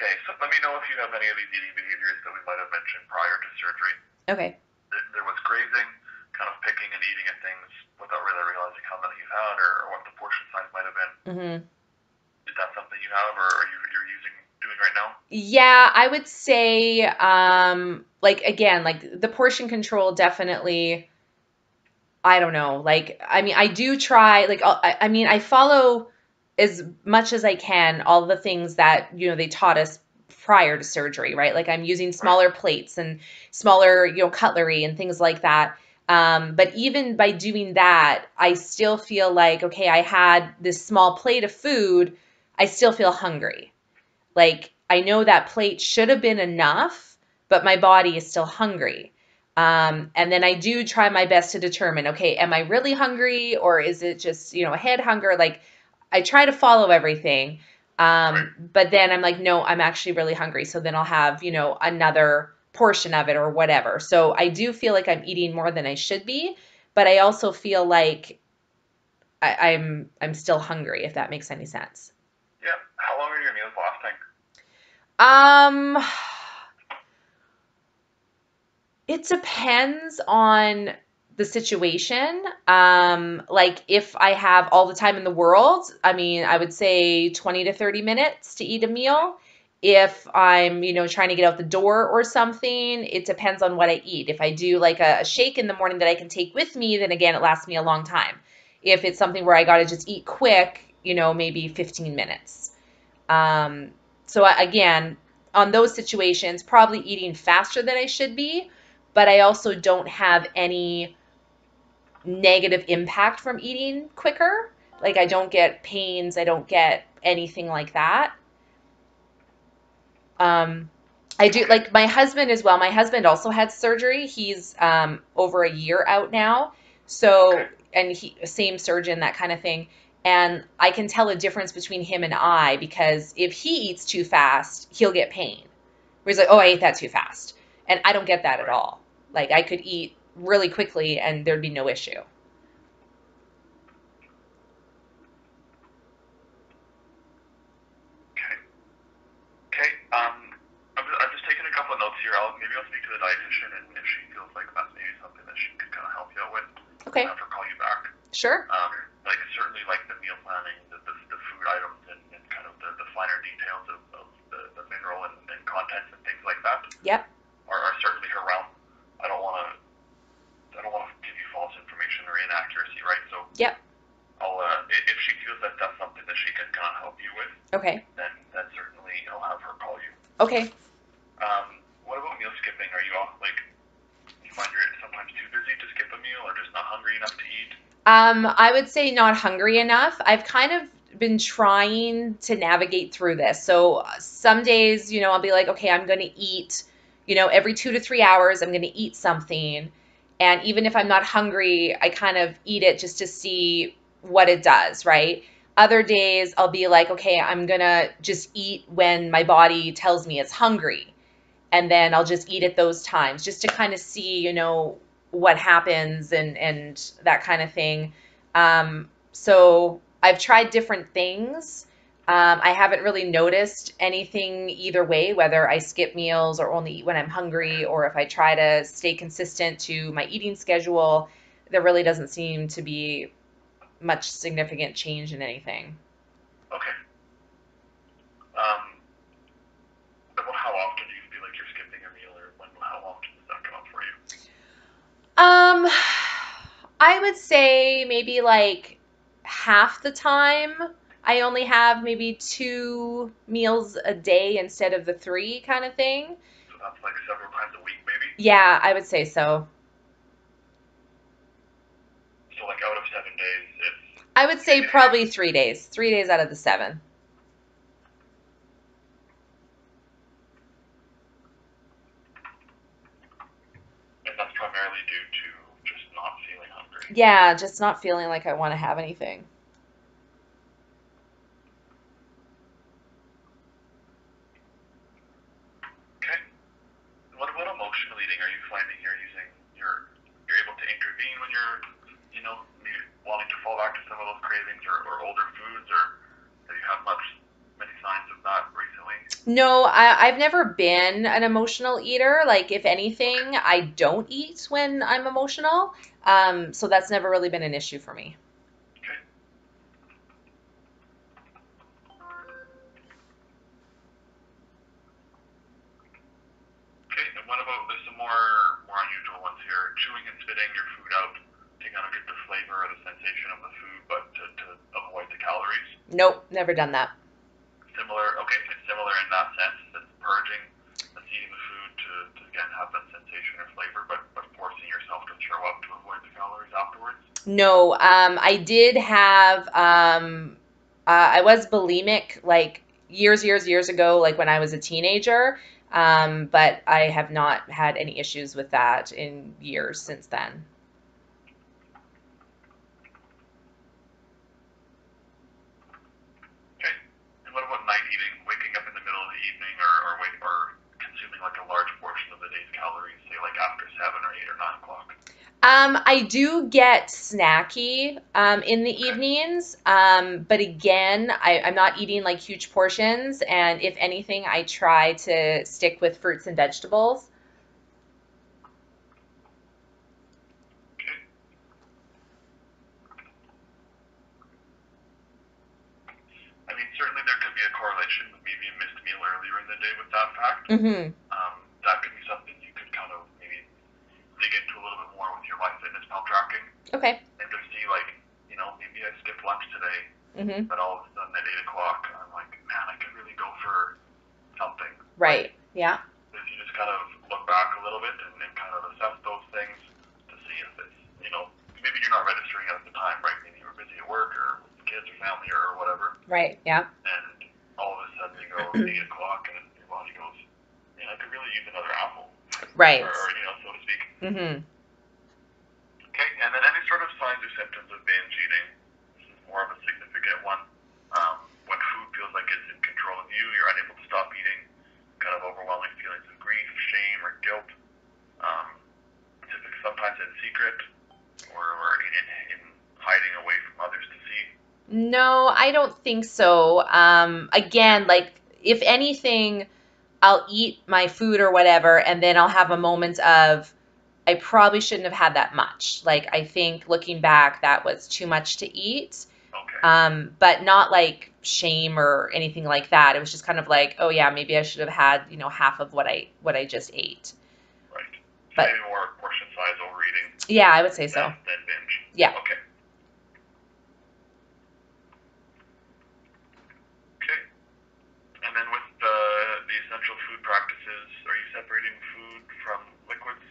Okay, so let me know if you have any of these eating behaviors that we might have mentioned prior to surgery.
Okay.
There was grazing, kind of picking and eating at things without really realizing how many you've had or what the portion size might have been.
Mm-hmm.
Is that something you you have, or you're doing right now?
Yeah, I would say, like, again, like the portion control definitely, I don't know. Like, I mean, I do try, like, I mean, I follow as much as I can all the things that, they taught us prior to surgery, right? Like, I'm using smaller plates and smaller, cutlery and things like that. But even by doing that, I still feel like, okay, I had this small plate of food. I still feel hungry. Like, I know that plate should have been enough, but my body is still hungry. And then I do try my best to determine, okay, am I really hungry, or is it just, a head hunger? Like, I try to follow everything. But then I'm like, no, I'm actually really hungry. So then I'll have, another portion of it or whatever. So I do feel like I'm eating more than I should be, but I also feel like I'm still hungry, if that makes any sense.
Yeah. How long are your meals lasting?
It depends on the situation. Like if I have all the time in the world, I mean, I would say 20 to 30 minutes to eat a meal. If I'm, trying to get out the door or something, it depends on what I eat. If I do like a shake in the morning that I can take with me, then again, it lasts me a long time. If it's something where I got to just eat quick, maybe 15 minutes. So again, on those situations, probably eating faster than I should be, but I also don't have any negative impact from eating quicker. Like I don't get pains, I don't get anything like that. I do like my husband as well. My husband also had surgery. He's over a year out now. So, and he same surgeon, that kind of thing. And I can tell a difference between him and I because if he eats too fast, he'll get pain. Where he's like, "Oh, I ate that too fast." And I don't get that at all. Like I could eat really quickly and there'd be no issue.
Okay. I've just taken a couple of notes here. Maybe I'll speak to the dietitian, and if she feels like that's maybe something that she can kind of help you out with,
Okay.
I'll have her call you back.
Sure.
Like certainly like the meal planning, the food items, and kind of the finer details of the mineral and contents and things like that.
Yep.
Are certainly her realm. I don't want to give you false information or inaccuracy, right? So
yep.
I'll if she feels that that's something that she can kind of help you with.
Okay.
Then certainly I'll have her call you.
Okay.
What about meal skipping? Are you off like? You find you're sometimes too busy to skip a meal, or just not hungry enough to eat?
I would say not hungry enough. I've kind of been trying to navigate through this. So some days, I'll be like, okay, I'm going to eat, every 2 to 3 hours, I'm going to eat something. And even if I'm not hungry, I kind of eat it just to see what it does, right? Other days, I'll be like, okay, I'm going to just eat when my body tells me it's hungry. And then I'll just eat at those times just to kind of see, what happens and that kind of thing. So I've tried different things. I haven't really noticed anything either way, whether I skip meals or only eat when I'm hungry, or if I try to stay consistent to my eating schedule. There really doesn't seem to be much significant change in anything.
Okay. About how often do you feel like you're skipping a meal, or how often does that come up for you?
I would say maybe like half the time. I only have maybe 2 meals a day instead of the 3 kind of thing.
So that's like several times a week, maybe?
Yeah, I would say so.
So like out of 7 days, it's...
I would say probably 3 days. 3 days out of the 7.
And that's primarily due to just not feeling hungry.
Yeah, just not feeling like I want to have anything.
Okay. What about emotional eating? Are you finding you're able to intervene when you're, maybe wanting to fall back to some of those cravings or older foods, or have you had many signs of that recently?
No, I've never been an emotional eater. Like, if anything, I don't eat when I'm emotional. So that's never really been an issue for me.
Okay.
Nope, never done that.
Similar, okay, so similar in that sense. It's purging, it's eating the food to again have that sensation or flavor, but forcing yourself to throw up to avoid the calories afterwards.
No, I did have, I was bulimic like years ago, like when I was a teenager. But I have not had any issues with that in years since then.
Okay. And what about night eating? Waking up in the middle of the evening or consuming like a large portion of the day's calories, say like after 7 or 8 or 9 o'clock?
I do get snacky in the evenings, but again, I'm not eating like huge portions, and if anything, I try to stick with fruits and vegetables.
Okay. I mean, certainly there could be a correlation with maybe a missed meal earlier in the day with that fact.
Mm-hmm.
That could be something you could kind of maybe dig into a little bit more with your MyFitnessPal tracking.
Okay.
And just see, like, maybe I skipped lunch today,
Mm-hmm.
but all of a sudden at 8 o'clock, I'm like, man, I could really go for something.
Right. Yeah.
If you just kind of look back a little bit and kind of assess those things to see if it's, maybe you're not registering it at the time, right? Maybe you were busy at work or with kids or family or whatever.
Right. Yeah.
And all of a sudden you go 8 o'clock and your body goes, man, I could really use another apple.
Right.
Or so to speak.
Mm-hmm.
Okay, and then any sort of signs or symptoms of binge eating. This is more of a significant one. When food feels like it's in control of you, you're unable to stop eating, kind of overwhelming feelings of grief, shame, or guilt. Sometimes in secret or in hiding away from others to see.
No, I don't think so. Again, like if anything, I'll eat my food or whatever, and then I'll have a moment of, I probably shouldn't have had that much. Like, I think looking back, that was too much to eat.
Okay.
But not like shame or anything like that. It was just kind of like, oh yeah, maybe I should have had, half of what I just ate.
Right. So
but
maybe more portion size overeating.
Yeah, I would say so.
Than binge.
Yeah.
Okay. Okay. And then with the essential food practices, are you separating food from liquids?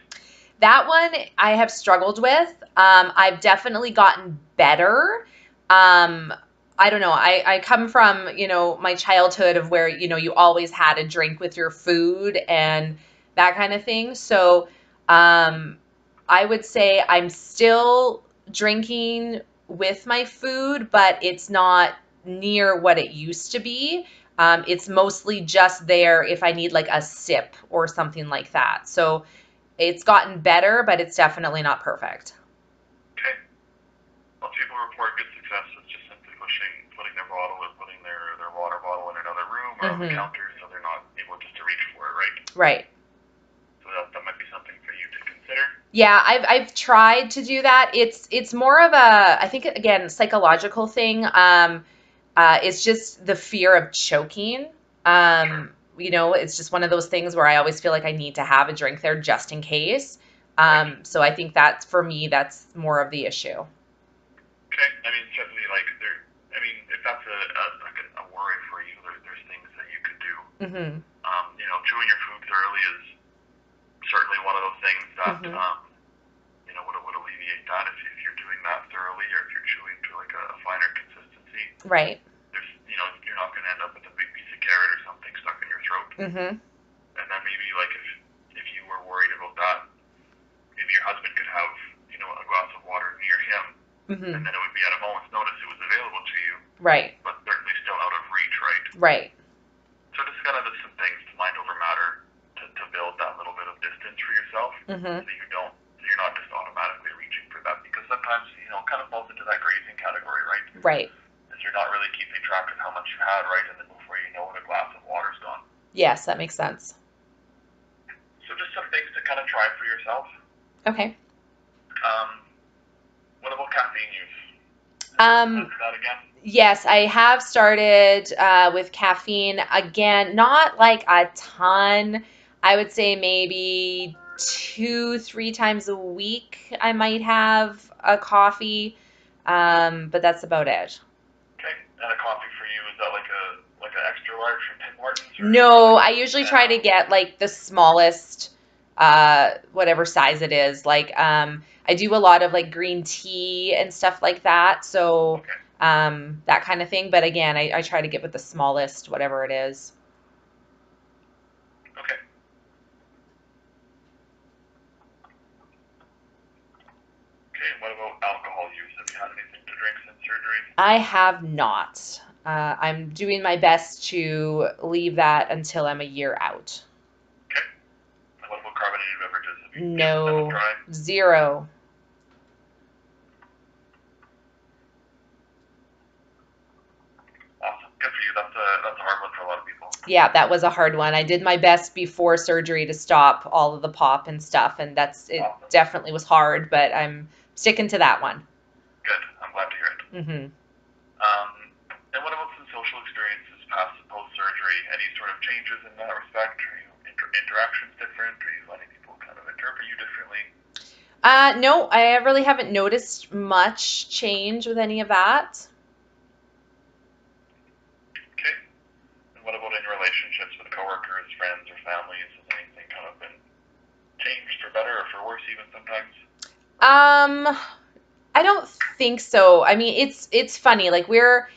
That one I have struggled with. I've definitely gotten better. I don't know. I come from, my childhood of where, you always had a drink with your food and that kind of thing. So I would say I'm still drinking with my food, but it's not near what it used to be. It's mostly just there if I need like a sip or something like that. So it's gotten better, but it's definitely not perfect.
Okay. Most people report good success with just simply putting their bottle or putting their water bottle in another room or on the counter, so they're not able just to reach for it, right?
Right.
So that might be something for you to consider.
Yeah, I've tried to do that. It's more of a, I think again, psychological thing. It's just the fear of choking.
Sure.
It's just one of those things where I always feel like I need to have a drink there just in case. So I think that's, for me, that's more of the issue.
Okay. I mean, certainly, like, if that's a worry for you, there's things that you could do.
Mm-hmm.
Chewing your food thoroughly is certainly one of those things that, would alleviate that if you're doing that thoroughly or if you're chewing to like a finer consistency.
Right.
You're not going to end up with a big piece of carrot or something stuck in your throat.
Mm-hmm.
And then maybe like if you were worried about that, maybe your husband could have, a glass of water near him.
Mm-hmm.
And then it would be at a moment's notice it was available to you.
Right.
But certainly still out of reach, right?
Right.
So just kind of some things to mind over matter to build that little bit of distance for yourself.
Mm-hmm.
So you're not just automatically reaching for that, because sometimes, it kind of falls into that grazing category, right?
Right.
Because you're not really keeping track of how much you had, right? And then before you know it, a glass of water's gone.
Yes, that makes sense.
So just some things to kind of try for yourself.
Okay.
What about caffeine use? That again?
Yes, I have started with caffeine. Again, not like a ton. I would say maybe 2, 3 times a week I might have a coffee, but that's about it.
Okay. And a coffee for you, is that like an extra large from Tim Hortons?
No, I usually try to get like the smallest, whatever size it is. Like, I do a lot of like green tea and stuff like that. So, that kind of thing. But again, I try to get with the smallest, whatever it is.
Okay. Okay, and what about alcohol use? Have you had anything to drink since surgery?
I have not. I'm doing my best to leave that until I'm a year out.
Okay. And what about carbonated beverages? Have you
No,
tried?
zero.
Awesome. Good for you. That's a hard one for a lot of people.
Yeah, that was a hard one. I did my best before surgery to stop all of the pop and stuff, and it
Awesome.
definitely was hard, but I'm sticking to that one.
Good. I'm glad to hear it.
Mm-hmm.
And what about some social experiences past and post surgery? Any sort of changes in that respect? Are you interactions different? Are you letting people kind of interpret you differently?
No, I really haven't noticed much change with any of that.
Okay. And what about in relationships with coworkers, friends, or families? Has anything kind of been changed for better or for worse even sometimes?
I don't think so. I mean, it's funny. Like we're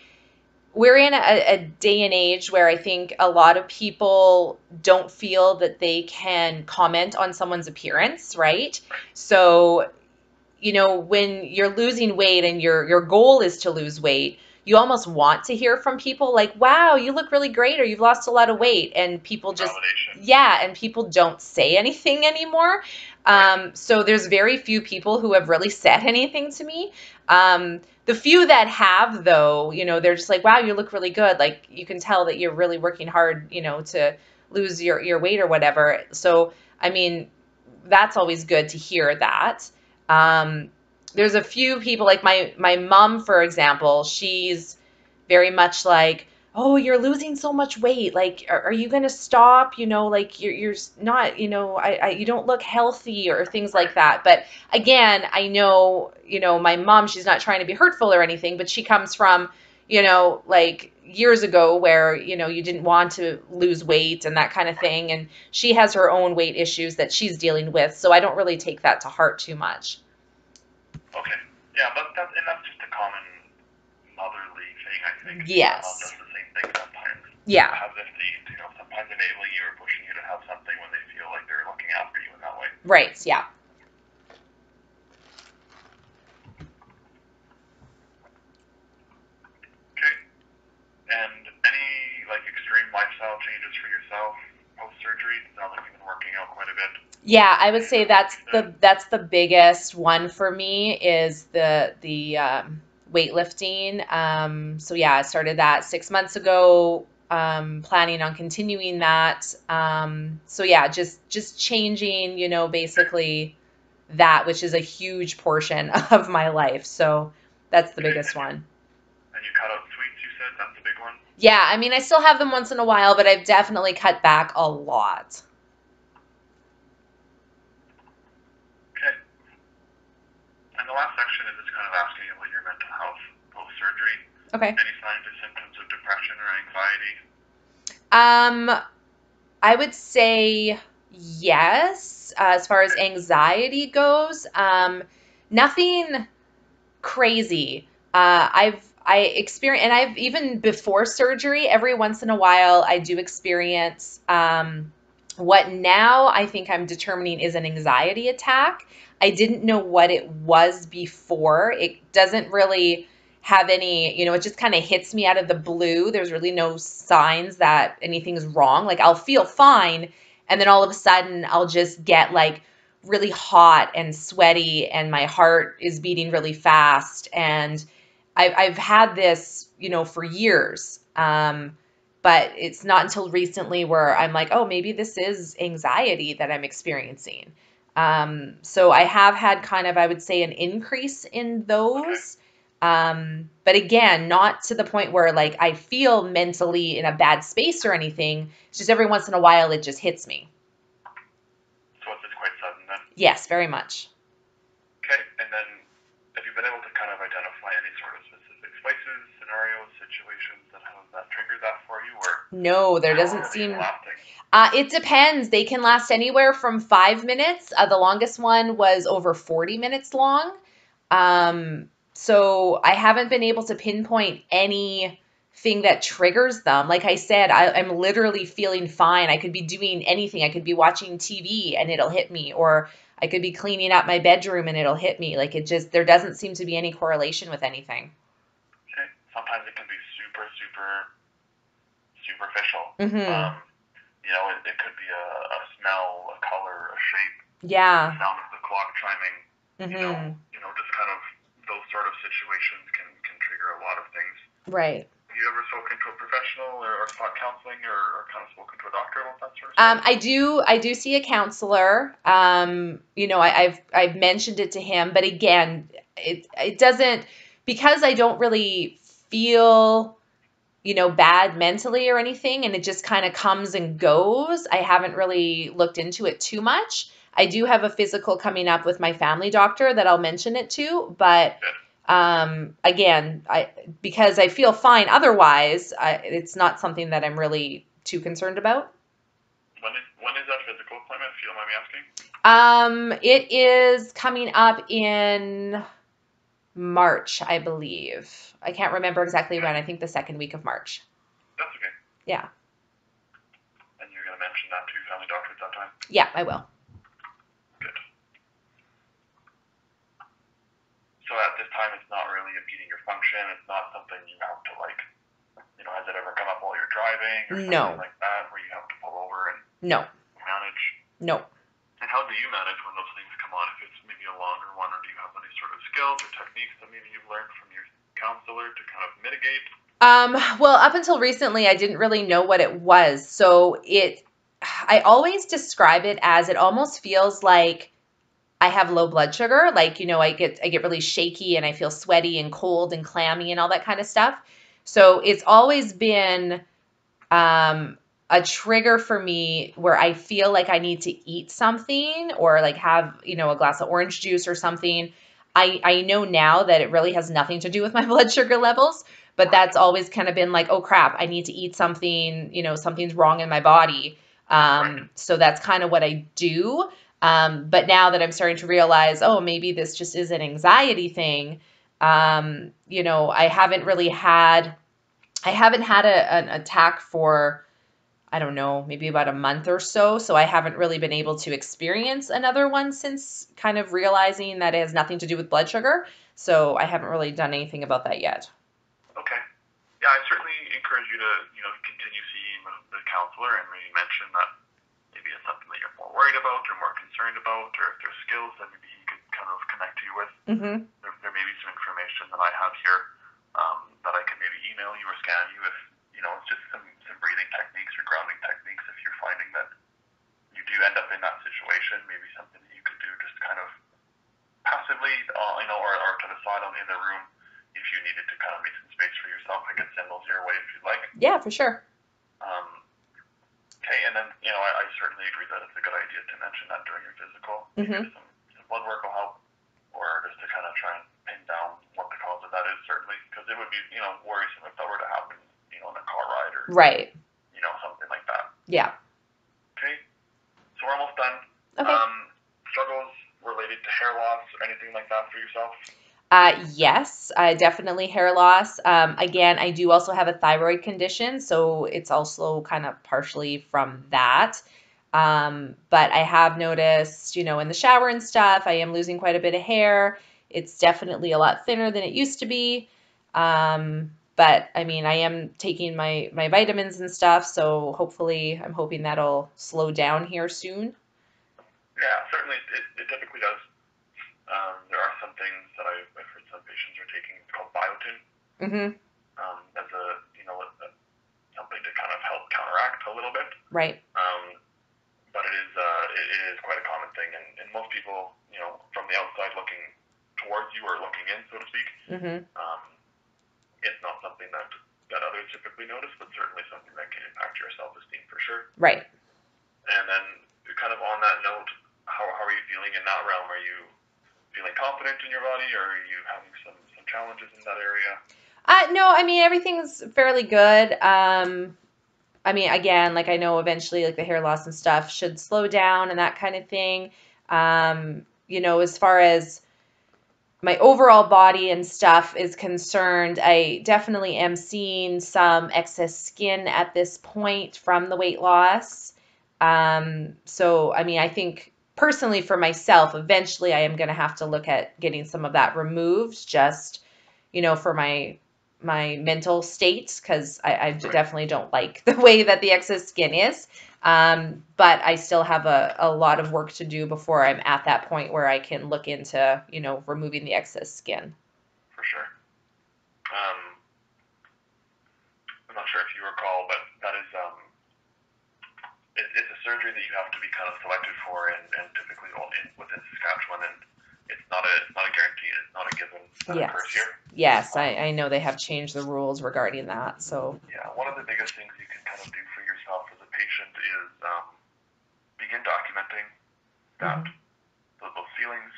in a day and age where I think a lot of people don't feel that they can comment on someone's appearance, right? So, when you're losing weight and your goal is to lose weight, you almost want to hear from people like, wow, you look really great, or you've lost a lot of weight. And people just, and people don't say anything anymore. So there's very few people who have really said anything to me. The few that have, though, they're just like, wow, you look really good. Like, you can tell that you're really working hard, to lose your weight or whatever. So, I mean, that's always good to hear that. There's a few people, like my mom, for example, she's very much like, oh, you're losing so much weight. Like, are you going to stop? Like you're not, you don't look healthy or things like that. But again, I know, my mom, she's not trying to be hurtful or anything, but she comes from, like years ago where, you didn't want to lose weight and that kind of thing. And she has her own weight issues that she's dealing with. So I don't really take that to heart too much.
Okay. Yeah, that's just a common motherly thing, I think.
Yes.
Mom does the same thing sometimes.
Yeah.
As if sometimes enabling you or pushing you to have something when they feel like they're looking after you in that way.
Right, yeah.
Okay. And any extreme lifestyle changes for yourself post surgery? It sounds like you've been working out quite a bit.
Yeah, I would say that's the biggest one for me is the weightlifting. So yeah, I started that 6 months ago. Planning on continuing that. So yeah, just changing, basically that, which is a huge portion of my life. So that's the biggest one.
And you cut out sweets, you said? That's the big one?
Yeah, I mean, I still have them once in a while, but I've definitely cut back a lot.
Okay. And the last section is just kind of asking about your mental health post-surgery.
Okay.
Any signs or symptoms of depression or anxiety?
I would say yes, as far as anxiety goes. Nothing crazy. I experience, and I've even before surgery, every once in a while, I do experience what now I think I'm determining is an anxiety attack. I didn't know what it was before. It doesn't really have any, it just kind of hits me out of the blue. There's really no signs that anything's wrong. Like I'll feel fine, and then all of a sudden I'll just get like really hot and sweaty, and my heart is beating really fast. And I've had this, for years. But it's not until recently where I'm like, oh, maybe this is anxiety that I'm experiencing. So I have had kind of, I would say, an increase in those. But again, not to the point where like I feel mentally in a bad space or anything. It's just every once in a while it just hits me.
So it's quite sudden then?
Yes, very much.
Okay, and then have you been able to kind of identify any sort of specific places, scenarios, situations situations that have triggered that for you, or
no, there
how
doesn't
long are
seem.
these lasting?
It depends. They can last anywhere from 5 minutes. The longest one was over 40 minutes long. So I haven't been able to pinpoint anything that triggers them. Like I said, I'm literally feeling fine. I could be doing anything. I could be watching TV and it'll hit me, or I could be cleaning up my bedroom and it'll hit me. Like there doesn't seem to be any correlation with anything.
Okay. Sometimes it can be super, super superficial.
Mm-hmm.
It could be a smell, a color, a shape,
Yeah.
the sound of the clock chiming.
Mm-hmm.
Just kind of those sort of situations can trigger a lot of things.
Right.
Have you ever spoken to a professional or sought counseling or kind of spoken to a doctor about that sort of stuff?
I do see a counselor. I've mentioned it to him, but again, it doesn't, because I don't really feel, bad mentally or anything, and it just kind of comes and goes. I haven't really looked into it too much. I do have a physical coming up with my family doctor that I'll mention it to, but again, because I feel fine otherwise, it's not something that I'm really too concerned about.
When is that physical appointment, if you don't mind me asking?
It is coming up in March, I believe. I can't remember exactly when. I think the second week of March.
That's okay.
Yeah.
And you're going to mention that to your family doctor at that time?
Yeah, I will.
Good. So at this time, it's not really impeding your function. It's not something you have to has it ever come up while you're driving or something like that where you have to pull over and manage?
No.
And how do you manage when those things come on? If it's maybe a longer one, or do you have any sort of skills or techniques that maybe you've learned from your counselor to kind of mitigate?
Well, up until recently, I didn't really know what it was. So I always describe it as, it almost feels like I have low blood sugar. Like, I get really shaky and I feel sweaty and cold and clammy and all that kind of stuff. So it's always been a trigger for me where I feel like I need to eat something or like have, a glass of orange juice or something. I know now that it really has nothing to do with my blood sugar levels, but that's always kind of been like, oh crap, I need to eat something, something's wrong in my body. So that's kind of what I do. But now that I'm starting to realize, oh, maybe this just is an anxiety thing. I haven't had an attack for, I don't know, maybe about a month or so. So I haven't really been able to experience another one since kind of realizing that it has nothing to do with blood sugar. So I haven't really done anything about that yet.
Okay. Yeah, I certainly encourage you to, continue seeing the counselor and maybe mention that maybe it's something that you're more worried about or more concerned about, or if there's skills that maybe he could kind of connect you with.
Mm-hmm.
There may be some information that I have here that I can maybe email you or scan you if, it's just some breathing techniques or grounding techniques if you're finding that you do end up in that situation, maybe something that you could do just kind of passively, or to the side in the room if you needed to kind of make some space for yourself. I could send those your way if you'd like.
Yeah, for sure.
Okay, and then, I certainly agree that it's a good idea to mention that during your physical.
Mm-hmm.
Some blood work will help, or just to kind of try and pin down what the cause of that is, certainly, because it would be, worrisome if that were to happen, in a car ride or,
right,
something like that.
Yeah.
Okay, so we're almost done.
Okay.
Struggles related to hair loss or anything like that for yourself?
Yes, definitely hair loss. Again, I do also have a thyroid condition, so it's also kind of partially from that. But I have noticed, in the shower and stuff, I am losing quite a bit of hair. It's definitely a lot thinner than it used to be. But I mean, I am taking my vitamins and stuff, so hopefully I'm hoping that'll slow down here soon.
Yeah, certainly it typically does. There are some things that I've heard some patients are taking. It's called biotin.
Mm-hmm.
As something to kind of help counteract a little bit.
Right.
But it is quite a common thing, and most people, from the outside looking towards you or looking in, so to speak,
Mm-hmm.
It's not something that others typically notice, but certainly something that can impact your self-esteem for sure.
Right.
And then, kind of on that note, how are you feeling in that realm? Are you feeling confident in your body, or are you having some challenges in that area?
No, I mean, everything's fairly good. I mean, again, like I know eventually like the hair loss and stuff should slow down and that kind of thing. As far as my overall body and stuff is concerned, I definitely am seeing some excess skin at this point from the weight loss. So, I mean, I think personally for myself, eventually I am going to have to look at getting some of that removed just, for my mental state, because I definitely don't like the way that the excess skin is. But I still have a lot of work to do before I'm at that point where I can look into, removing the excess skin.
For sure. I'm not sure if you recall, but that is, it's a surgery that you have to be kind of selected for, and typically within Saskatchewan, and it's not a guarantee, it's not a given that occurs here.
Yes, I know they have changed the rules regarding that. So
yeah, one of the biggest things you can kind of do for yourself as a patient is begin documenting that those feelings.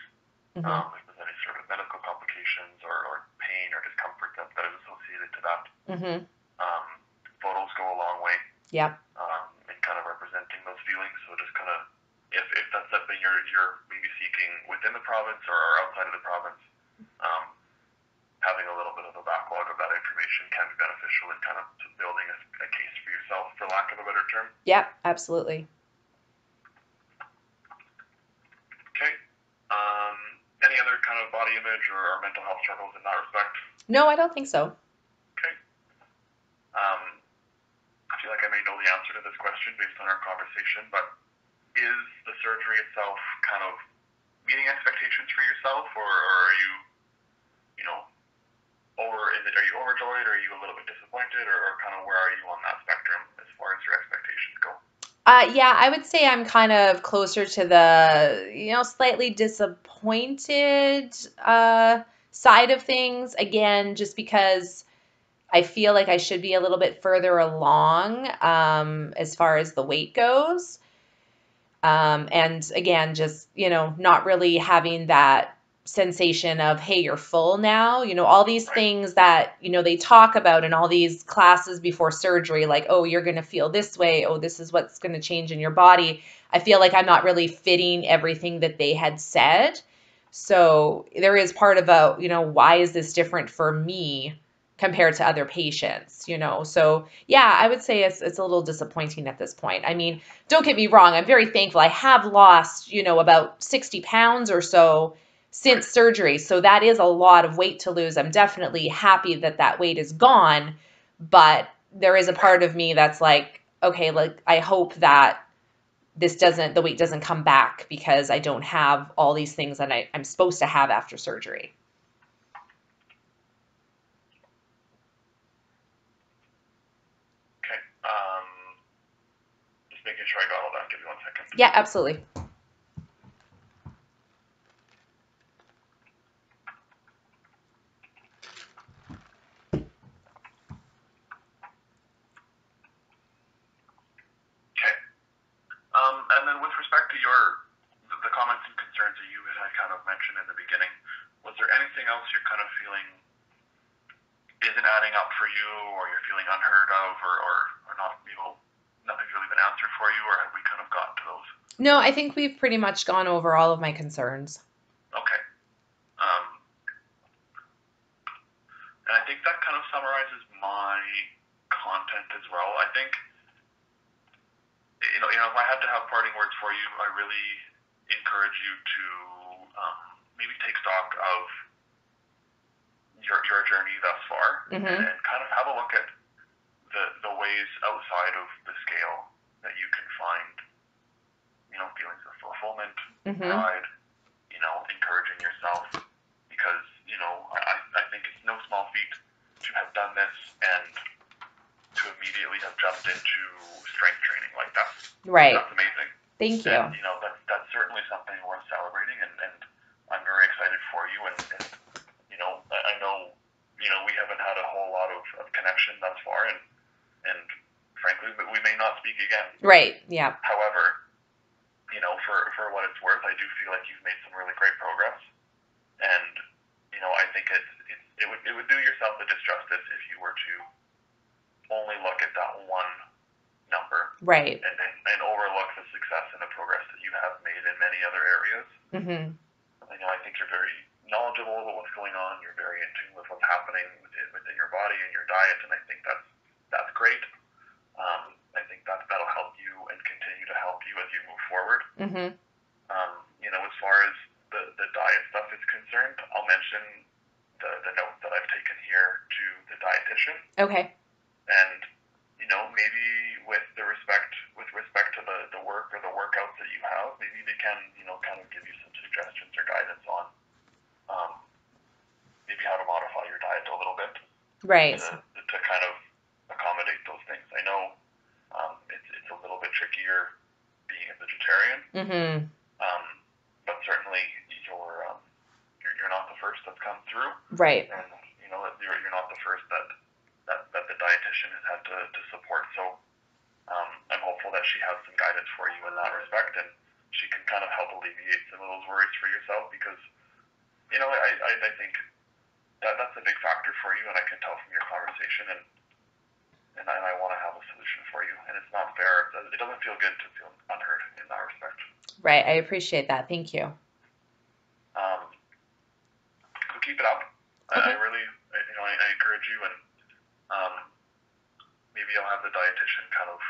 If there's any sort of medical complications or pain or discomfort that is associated to that. Photos go a long way.
Yep.
In kind of representing those feelings. So just kind of, if that's something you're maybe seeking within the province or outside of the province, having a little bit of a backlog of that information can be beneficial in kind of building a case for yourself, for lack of a better term.
Yep, absolutely.
Okay. Any other kind of body image or mental health struggles in that respect?
No, I don't think so.
Okay. I feel like I may know the answer to this question based on our conversation, but is the surgery itself kind of meeting expectations for yourself, or are you, are you overjoyed, or are you a little bit disappointed, or kind of where are you on that spectrum as far as your expectations go?
Yeah, I would say I'm kind of closer to the, slightly disappointed side of things. Again, just because I feel like I should be a little bit further along as far as the weight goes. And again, just, not really having that sensation of, hey, you're full now, all these things that, they talk about in all these classes before surgery, like, oh, you're going to feel this way. Oh, this is what's going to change in your body. I feel like I'm not really fitting everything that they had said. So there is part of why is this different for me compared to other patients, So yeah, I would say it's a little disappointing at this point. I mean, don't get me wrong. I'm very thankful. I have lost, about 60 pounds or so since surgery. So that is a lot of weight to lose. I'm definitely happy that weight is gone, but there is a part of me that's like, okay, like I hope that the weight doesn't come back because I don't have all these things that I'm supposed to have after surgery.
Just making sure I got all that. Give me 1 second.
Yeah, absolutely.
Okay. And then with respect to the comments and concerns that you had kind of mentioned in the beginning, was there anything else you're kind of feeling isn't adding up for you, or you're feeling unheard of, or not, nothing's really been answered for you, or have we kind of gotten to those?
No, I think we've pretty much gone over all of my concerns.
Okay. And I think that kind of summarizes my content as well. I think, if I had to have parting words for you, I really encourage you to maybe take stock of your journey thus far, and kind of have a look at the ways outside of the scale that you can find, feelings of fulfillment, pride, encouraging yourself, because, I think it's no small feat to have done this and to immediately have jumped into strength training like that.
Right.
That's amazing.
Thank you.
And, that's certainly something worth celebrating, and I'm very excited for you, and I know, we haven't had a whole lot of connection thus far, and frankly, we may not speak again.
Right, yeah.
However, for what it's worth, I do feel like you've made some really great progress, and, I think it's it would do yourself a disjustice if you were to only look at that one number,
right,
and overlook the success and the progress that you have made in many other areas.
mm-hmm.
I think you're very knowledgeable about what's going on. You're very in tune with what's happening within your body and your diet, and I think that's great. I think that'll help you and continue to help you as you move forward.
Mm-hmm.
As far as the diet stuff is concerned, I'll mention the notes that I've taken here to the dietitian.
Okay.
And maybe with respect to the work or the workouts that you have, maybe they can kind of give you some suggestions or guidance on maybe how to modify your diet a little bit,
right,
to kind of accommodate those things. I know it's a little bit trickier being a vegetarian,
mm-hmm.
But certainly you're not the first that's come through,
right,
and you're not the first that the dietitian has had to support. So I'm hopeful that she has some guidance for you in that respect, and she can kind of help alleviate some of those worries for yourself, because I think that's a big factor for you, and I can tell from your conversation, and I want to have a solution for you, and it's not fair. It doesn't feel good to feel unheard in that respect.
Right, I appreciate that. Thank you.
So keep it up. Okay. I really, I encourage you, and maybe I'll have the dietitian kind of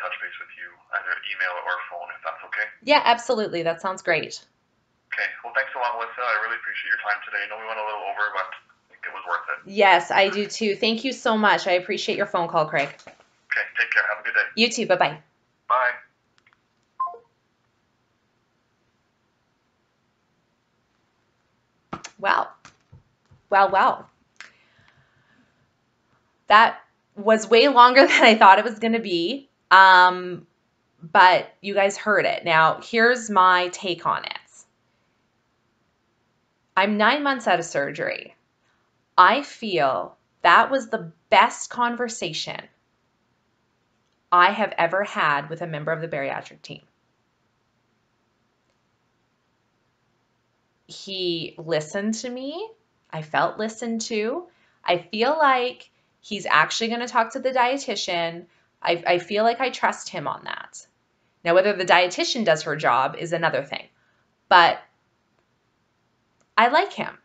touch base with you, either email or phone, if that's okay.
Yeah, absolutely. That sounds great.
Okay. Well, thanks a lot, Melissa. I really appreciate your time today. I know we went a little over, but I think it was worth it.
Yes, I do too. Thank you so much. I appreciate your phone call, Craig.
Okay. Take care. Have a good day.
You too. Bye-bye.
Bye.
Wow. Wow. That was way longer than I thought it was going to be. But you guys heard it. Now, here's my take on it. I'm 9 months out of surgery. I feel that was the best conversation I have ever had with a member of the bariatric team. He listened to me. I felt listened to. I feel like he's actually going to talk to the dietitian. I feel like I trust him on that. Now, whether the dietitian does her job is another thing, but I like him.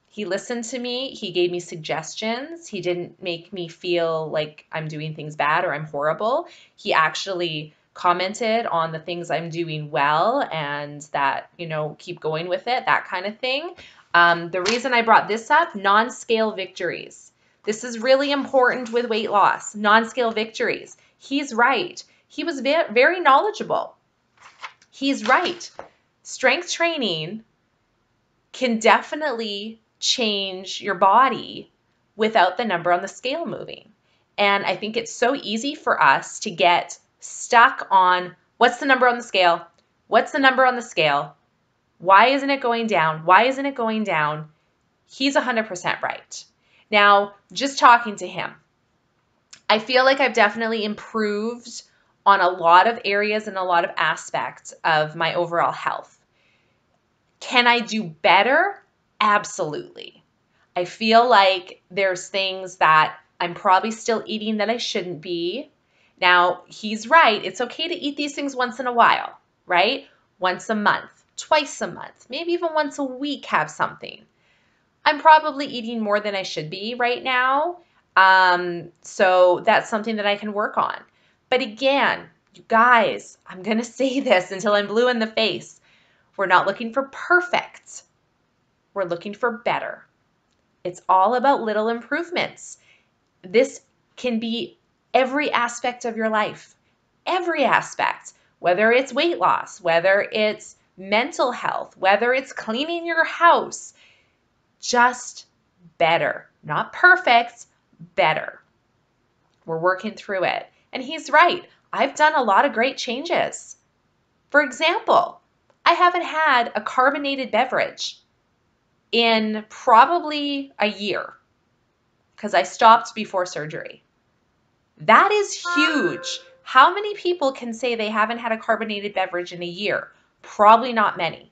He listened to me. He gave me suggestions. He didn't make me feel like I'm doing things bad or I'm horrible. He actually commented on the things I'm doing well and that, keep going with it, that kind of thing. The reason I brought this up, non-scale victories. This is really important with weight loss, non-scale victories. He's right. He was very knowledgeable. He's right. Strength training can definitely change your body without the number on the scale moving. And I think it's so easy for us to get stuck on what's the number on the scale? What's the number on the scale? Why isn't it going down? Why isn't it going down? He's 100% right. Now, just talking to him, I feel like I've definitely improved on a lot of areas and a lot of aspects of my overall health. Can I do better? Absolutely. I feel like there's things that I'm probably still eating that I shouldn't be. Now, he's right. It's okay to eat these things once in a while, right? Once a month, twice a month, maybe even once a week have something. I'm probably eating more than I should be right now. So that's something that I can work on. But again, you guys, I'm going to say this until I'm blue in the face. We're not looking for perfect. We're looking for better. It's all about little improvements. This can be every aspect of your life, every aspect, whether it's weight loss, whether it's mental health, whether it's cleaning your house, just better. Not perfect, better. We're working through it. And he's right. I've done a lot of great changes. For example, I haven't had a carbonated beverage in probably a year because I stopped before surgery. That is huge. How many people can say they haven't had a carbonated beverage in a year? Probably not many.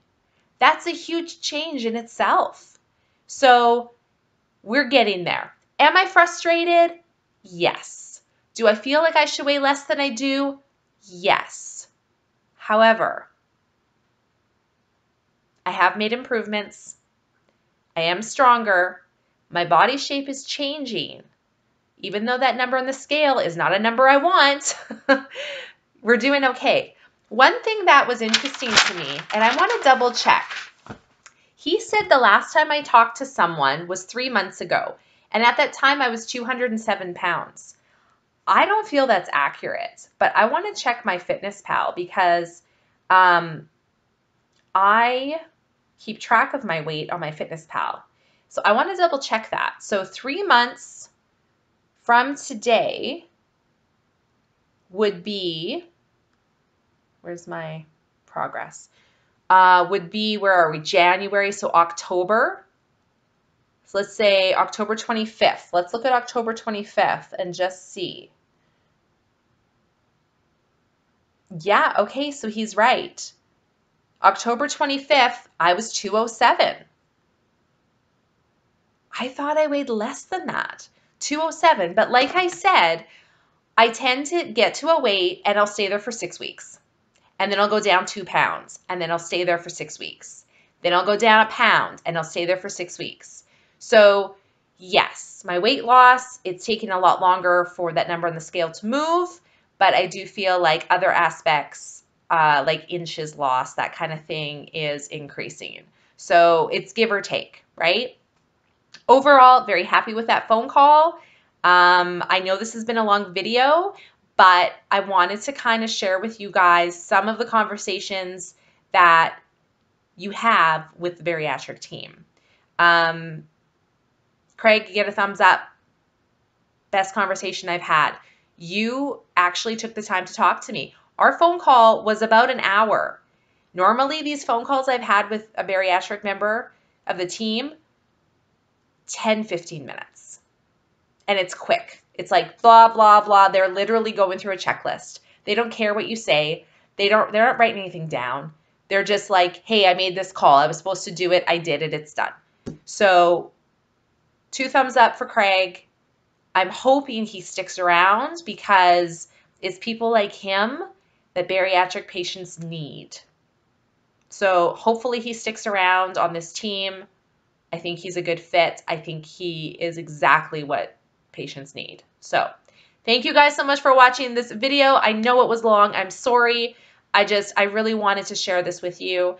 That's a huge change in itself. So we're getting there. Am I frustrated? Yes. Do I feel like I should weigh less than I do? Yes. However, I have made improvements. I am stronger. My body shape is changing. Even though that number on the scale is not a number I want, we're doing okay. One thing that was interesting to me, and I want to double check. He said the last time I talked to someone was 3 months ago, and at that time I was 207 pounds. I don't feel that's accurate, but I want to check my FitnessPal because I keep track of my weight on my FitnessPal. So I want to double check that. So 3 months from today would be, where's my progress? Would be, where are we? January, so October. So let's say October 25th. Let's look at October 25th and just see. Yeah, okay, so he's right. October 25th, I was 207. I thought I weighed less than that, 207. But like I said, I tend to get to a weight and I'll stay there for 6 weeks. And then I'll go down 2 pounds and then I'll stay there for 6 weeks. Then I'll go down a pound and I'll stay there for 6 weeks. So yes, my weight loss, it's taken a lot longer for that number on the scale to move, but I do feel like other aspects, like inches lost, that kind of thing is increasing. So it's give or take, right? Overall, very happy with that phone call. I know this has been a long video, but I wanted to kind of share with you guys some of the conversations that you have with the bariatric team. Craig, you get a thumbs up. Best conversation I've had. You actually took the time to talk to me. Our phone call was about an hour. Normally, these phone calls I've had with a bariatric member of the team, 10, 15 minutes. And it's quick. It's like blah, blah, blah. They're literally going through a checklist. They don't care what you say. They're not writing anything down. They're just like, hey, I made this call. I was supposed to do it. I did it. It's done. So 2 thumbs up for Craig. I'm hoping he sticks around because it's people like him that bariatric patients need. So hopefully he sticks around on this team. I think he's a good fit. I think he is exactly what patients need. So thank you guys so much for watching this video. I know it was long. I'm sorry. I really wanted to share this with you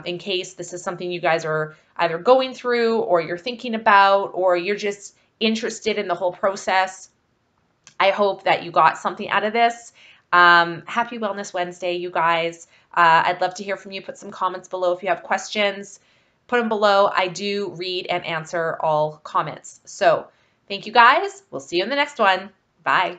in case this is something you guys are either going through or you're thinking about or you're just interested in the whole process. I hope that you got something out of this. Happy Wellness Wednesday, you guys. I'd love to hear from you. Put some comments below if you have questions. Put them below. I do read and answer all comments. So thank you guys. We'll see you in the next one. Bye.